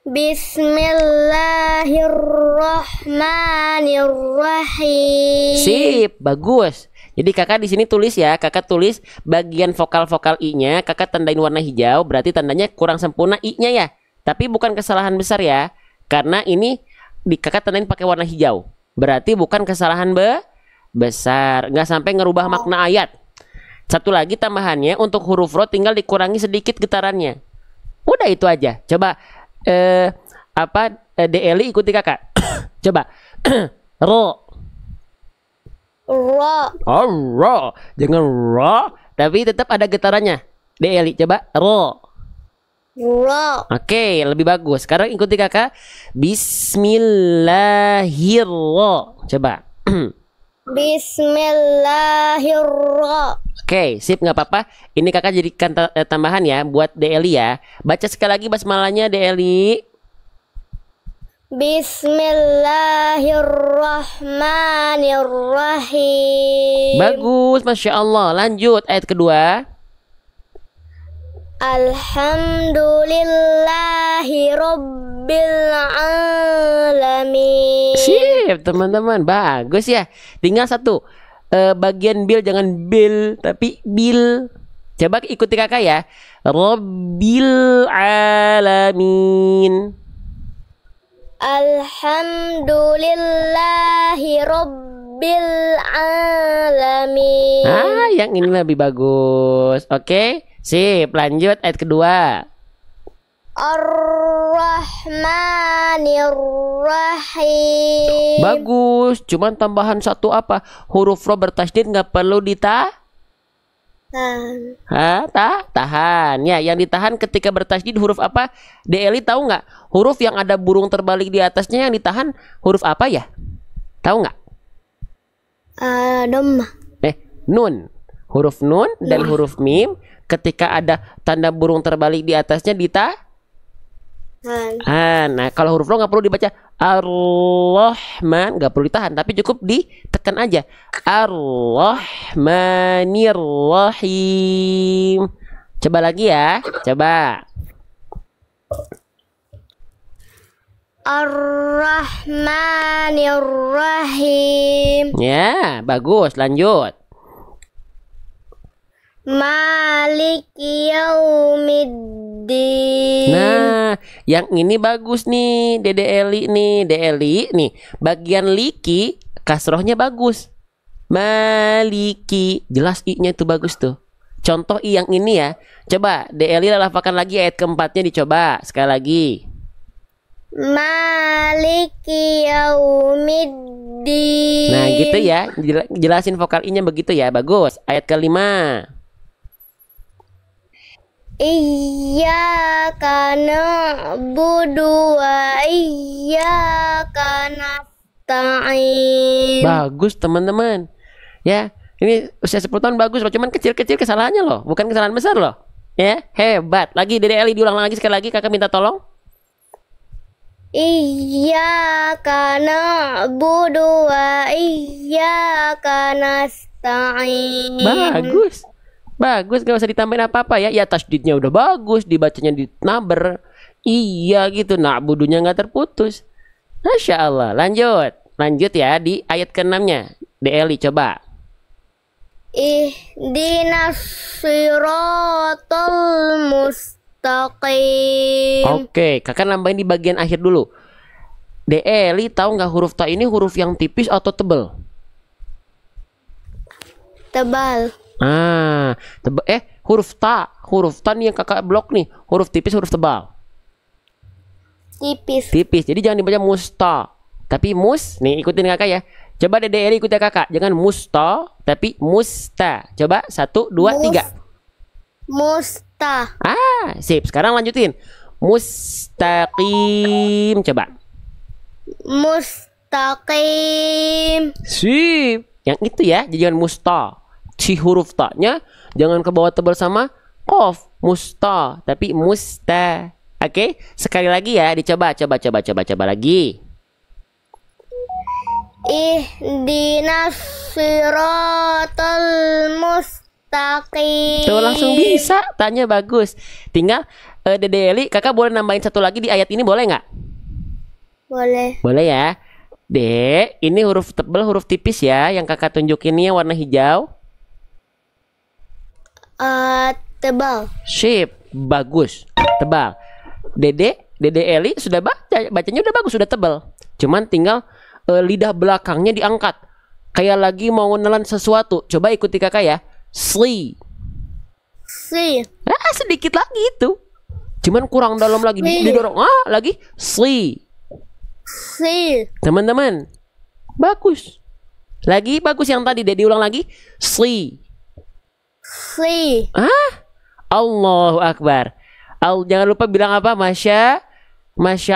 Bismillahirrahmanirrahim. Sip, bagus. Jadi kakak di sini tulis ya, kakak tulis bagian vokal-vokal I-nya, kakak tandain warna hijau, berarti tandanya kurang sempurna I-nya ya. Tapi bukan kesalahan besar ya, karena ini kakak tandain pakai warna hijau. Berarti bukan kesalahan besar, nggak sampai ngerubah makna ayat. Satu lagi tambahannya, untuk huruf ro tinggal dikurangi sedikit getarannya. Udah itu aja. Coba DLI ikuti kakak. Coba ro. Ro. Jangan ro, tapi tetap ada getarannya. DLI coba ro. Oke, lebih bagus. Sekarang ikuti kakak. Bismillahirrahmanirrahim. Coba. Bismillahirrahmanirrahim. Oke, sip, nggak apa-apa. Ini kakak jadikan tambahan ya buat DLI ya. Baca sekali lagi basmalahnya DLI. Bismillahirrahmanirrahim. Bagus, Masya Allah. Lanjut ayat kedua. Alhamdulillahi Rabbil Alamin. Sip, teman-teman. Bagus ya. Tinggal satu. Bagian bil jangan bil, tapi bil. Coba ikuti kakak ya. Rabbil Alamin. Alhamdulillahi Rabbil Alamin. Yang ini lebih bagus. Oke, sip. Lanjut ayat kedua. Ar-Rahmanir-Rahim. Bagus. Cuman tambahan satu apa? Huruf ro bertasydid nggak perlu tahan. Ya, yang ditahan ketika bertasydid huruf apa? DLI tahu nggak? Huruf yang ada burung terbalik di atasnya yang ditahan huruf apa ya? Tahu nggak? Dhammah. Nun. Huruf nun dan huruf mim ketika ada tanda burung terbalik di atasnya ditahan. Nah, kalau huruf ro nggak perlu dibaca Ar-Rahman, nggak perlu ditahan, tapi cukup ditekan aja. Ar-Rahmanir-Rahim. Coba lagi ya, coba. Ar-Rahmanir-Rahim. Ya, bagus. Lanjut. Maliki yaumiddin. Nah, yang ini bagus nih, Dede Eli nih, DLI nih. Bagian liki kasrohnya bagus. Maliki, jelas i-nya itu bagus tuh. Contoh i yang ini ya. Coba DLI lafalkan lagi ayat keempatnya, dicoba sekali lagi. Maliki yaumiddin. Nah, gitu ya. Jelasin vokal i-nya begitu ya. Bagus. Ayat kelima. Iyyaka na'budu wa iyyaka nasta'in. Bagus teman-teman. Ya, ini usia 10 tahun bagus loh. Cuman kecil-kecil kesalahannya loh, bukan kesalahan besar loh. Ya, hebat. Lagi Dede Eli diulang lagi sekali lagi, kakak minta tolong. Iyyaka na'budu wa iyyaka nasta'in. Bagus. Bagus, gak usah ditambahin apa-apa ya. Ya, tasydidnya udah bagus, dibacanya di naber. Iya gitu, na'budunya nggak terputus. Masya Allah. Lanjut ya di ayat ke-6-nya. DLI coba. Ihdinas siratal mustaqim. Oke, kakak nambahin di bagian akhir dulu. Eli tahu nggak huruf ta ini huruf yang tipis atau tebal? Tebal. Huruf ta nih yang kakak blok nih, huruf tipis, huruf tebal. Tipis. Tipis, jadi jangan dibaca musta, tapi nih ikutin kakak ya. Coba Dede Eli ikutin kakak, jangan musta, tapi musta. Coba 1, 2, 3. Musta. Sip, sekarang lanjutin. Mustaqim, coba. Mustaqim. Sip, yang itu ya, jangan musta. Si huruf ta-nya jangan ke bawah tebal sama qaf, musta, tapi musta. Oke, sekali lagi ya, dicoba, coba lagi. Ihdinas siratal mustaqim. Tuh langsung bisa, tanya bagus. Tinggal Dede Eli, kakak boleh nambahin satu lagi di ayat ini, boleh nggak? Boleh. Boleh ya. Ini huruf tebal, huruf tipis ya, yang kakak tunjukin ini yang warna hijau. Tebal. Sip, bagus, tebal. Dede Eli sudah bacanya udah bagus, sudah tebal. Cuman tinggal lidah belakangnya diangkat, kayak lagi mau menelan sesuatu. Coba ikuti kakak ya. Sli. Sedikit lagi itu, cuman kurang dalam lagi, didorong lagi. Sli. Teman-teman, bagus. Lagi bagus yang tadi, diulang lagi. Sli. Allahu Akbar. Jangan lupa bilang apa? Masya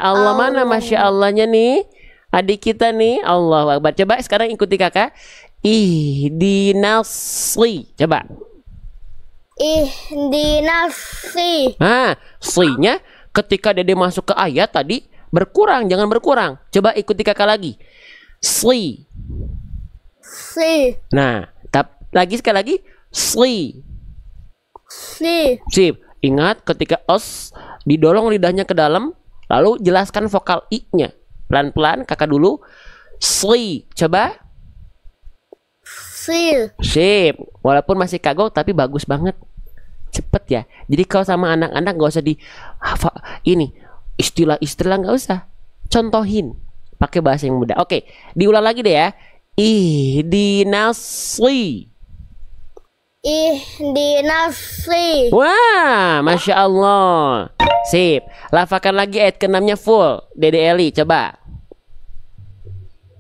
Allah. Mana Masya Allahnya nih adik kita nih? Allahu Akbar. Coba sekarang ikuti kakak. Ihdinasli. Coba. Ihdinasli. Sli-nya ketika Dede masuk ke ayat tadi berkurang, jangan berkurang. Coba ikuti kakak lagi. Sli. Nah, lagi sekali lagi. Sli. Sip. Ingat ketika didorong lidahnya ke dalam, lalu jelaskan vokal i-nya. Pelan-pelan kakak dulu. Sli. Coba. Sip. Walaupun masih kagok tapi bagus banget. Cepet ya. Jadi kalau sama anak-anak gak usah ini istilah-istilah gak usah. Contohin pakai bahasa yang mudah. Oke, diulang lagi deh ya. Ihdinasli. Wah, Masya Allah. Sip. Lafalkan lagi ayat ke-6-nya full. Dede Eli, coba.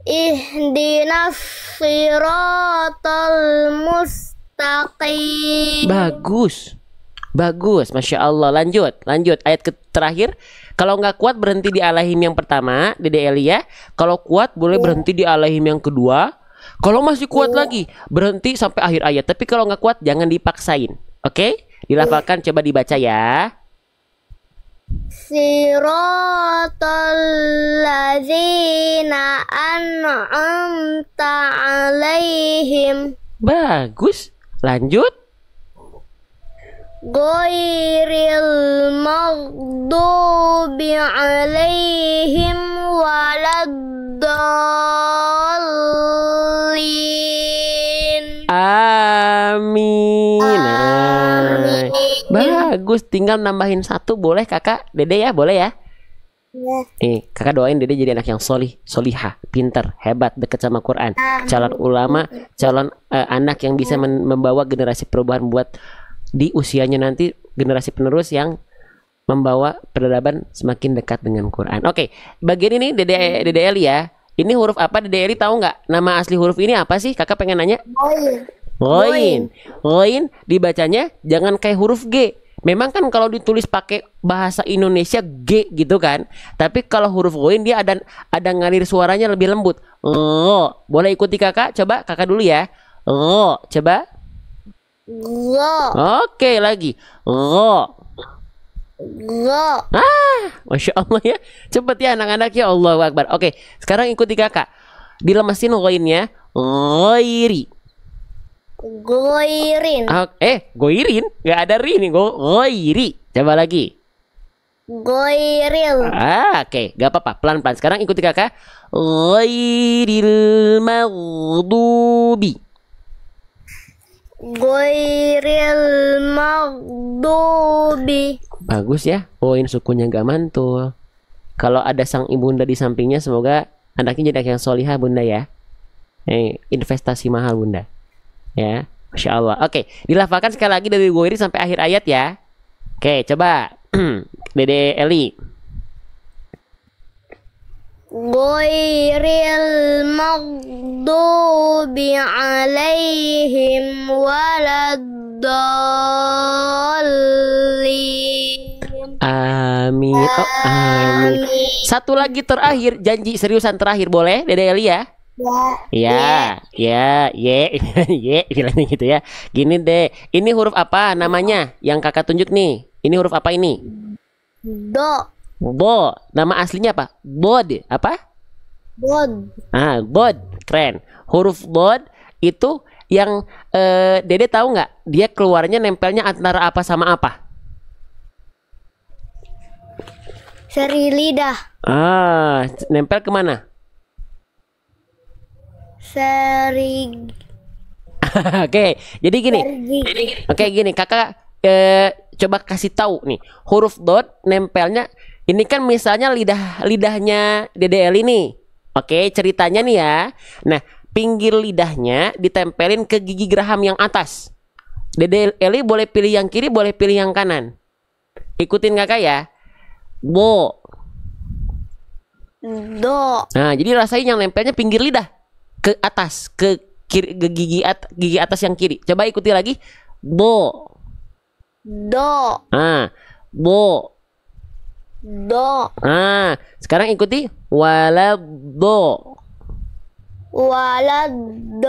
Ihdinas siratal mustaqim. Bagus, Masya Allah. Lanjut ayat terakhir. Kalau nggak kuat berhenti di alahim yang pertama, Dede Eli ya. Kalau kuat boleh berhenti di alahim yang kedua. Kalau masih kuat lagi berhenti sampai akhir ayat. Tapi kalau nggak kuat jangan dipaksain. Oke? Dilafalkan, coba dibaca ya. Siratal ladzina an'amta alaihim. Bagus. Lanjut. Ghairil maghdubi alaihim waladdallin. Amin. Bagus, tinggal nambahin satu, boleh kakak? Dede ya, boleh ya? Kakak doain Dede jadi anak yang solihah, pinter, hebat, dekat sama Quran, calon ulama, calon anak yang bisa membawa generasi perubahan buat di usianya nanti, generasi penerus yang membawa peradaban semakin dekat dengan Quran. Oke, bagian ini Dede Eli ya. Ini huruf apa? Dede Eli tahu nggak? Nama asli huruf ini apa sih? Kakak pengen nanya. Ghain dibacanya jangan kayak huruf G. Memang kan kalau ditulis pakai bahasa Indonesia G gitu kan. Tapi kalau huruf ghain dia ada ngalir suaranya lebih lembut. Boleh ikuti kakak? Coba kakak dulu ya. Coba. Oke, lagi. Masya Allah ya. Cepet ya anak-anak ya. Allahu Akbar. Oke, sekarang ikuti kakak. Dilemesin ghainnya. Ghairi. Goirin. Gak ada ri nih. Goiri. Coba lagi. Goiril. Oke, gak apa-apa. Pelan-pelan. Sekarang ikuti kakak. Ghairil maghdubi. Ghairil maghdubi. Bagus ya. Oh, ini sukunya nggak mantul. Kalau ada sang ibunda di sampingnya, semoga anaknya jadi anak yang solihah bunda ya. Investasi mahal bunda. Ya, Masya Allah. Oke, dilafalkan sekali lagi dari Ghairi sampai akhir ayat ya. Oke, coba Dede Eli. Ghairil maghdubi alaihim waladdallin. Amin. Oh, amin. Satu lagi terakhir, janji seriusan terakhir boleh Dede Eli ya? Ya, ye, bilangnya gitu ya. Gini deh, ini huruf apa namanya? Yang kakak tunjuk nih. Ini huruf apa ini? Do. Bo. Nama aslinya apa? Bod. Apa? Bod. Ah, bod. Keren. Huruf bod itu yang Dede tahu nggak? Dia keluarnya nempelnya antara apa sama apa? Seri lidah. Ah, nempel kemana? Seri. Oke, jadi gini. Oke, gini, kakak coba kasih tahu nih. Huruf dot nempelnya ini kan misalnya lidahnya Dede Eli nih. Oke, ceritanya nih ya. Nah, pinggir lidahnya ditempelin ke gigi geraham yang atas. Dede Eli boleh pilih yang kiri, boleh pilih yang kanan. Ikutin kakak ya. Bo. Do. Nah, jadi rasain yang nempelnya pinggir lidah ke atas, ke kiri, ke gigi atas yang kiri. Coba ikuti lagi. Bo. Do. Ah, bo. Do. Ah, sekarang ikuti walado. Waladdallin.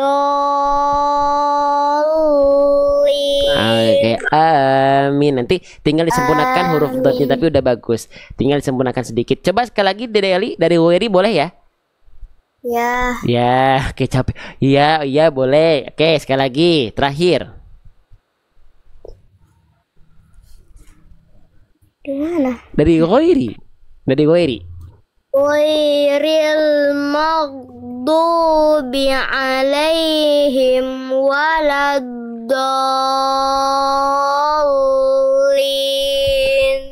Oke, amin. Nanti tinggal disempurnakan huruf dotnya, tapi udah bagus. Tinggal disempurnakan sedikit. Coba sekali lagi Dede Eli dari Weri boleh ya? Ya. Ya, oke capek. Iya boleh. Oke, sekali lagi. Terakhir. Gimana? Dari Weri. Dari Weri. Ghairil maghdubi alaihim waladdallin.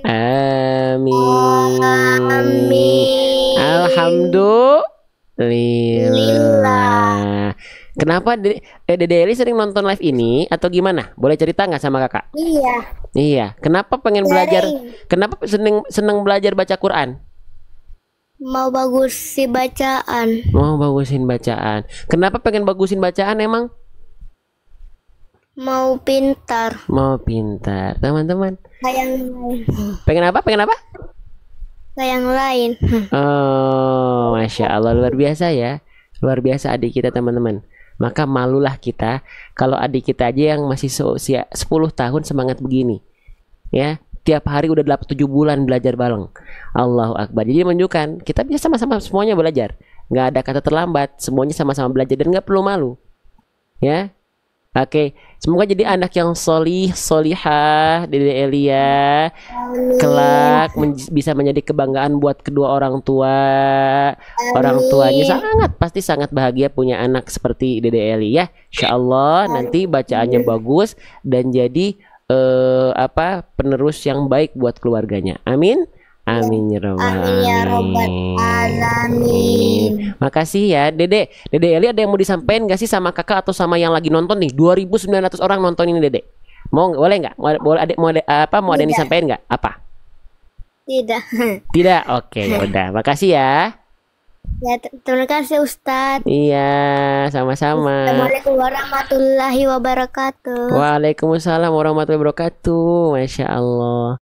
Amin. Amin. Alhamdulillah. Kenapa Dede Eli sering nonton live ini atau gimana? Boleh cerita nggak sama kakak? Iya. Iya. Kenapa pengen belajar? Kenapa seneng belajar baca Quran? Mau bagus si bacaan. Mau bagusin bacaan. Kenapa pengen bagusin bacaan emang? Mau pintar. Mau pintar, teman-teman. Kayak yang lain. Pengen apa? Pengen apa? Kayak yang lain. Oh, Masya Allah, luar biasa ya. Luar biasa adik kita, teman-teman. Maka malulah kita kalau adik kita aja yang masih seusia 10 tahun semangat begini. Ya, tiap hari udah 7 bulan belajar bareng. Allahu Akbar. Jadi menunjukkan kita bisa sama-sama semuanya belajar. Nggak ada kata terlambat. Semuanya sama-sama belajar dan nggak perlu malu. Ya. Oke, semoga jadi anak yang solihah Dede Elia. Kelak bisa menjadi kebanggaan buat kedua orang tua. Orang tuanya pasti sangat bahagia punya anak seperti Dede Elia. Insya Allah nanti bacaannya bagus dan jadi penerus yang baik buat keluarganya. Amin. Amin ya rabbal alamin. Makasih ya Dede Eli, ada yang mau disampaikan gak sih sama kakak atau sama yang lagi nonton nih? 2.900 orang nonton ini Dede. Boleh nggak? Mau ada yang disampaikan nggak? Apa? Tidak. Oke, udah. Makasih ya. Ya, terima kasih Ustadz. Iya, sama-sama. Assalamualaikum warahmatullahi wabarakatuh. Waalaikumsalam warahmatullahi wabarakatuh. Masya Allah.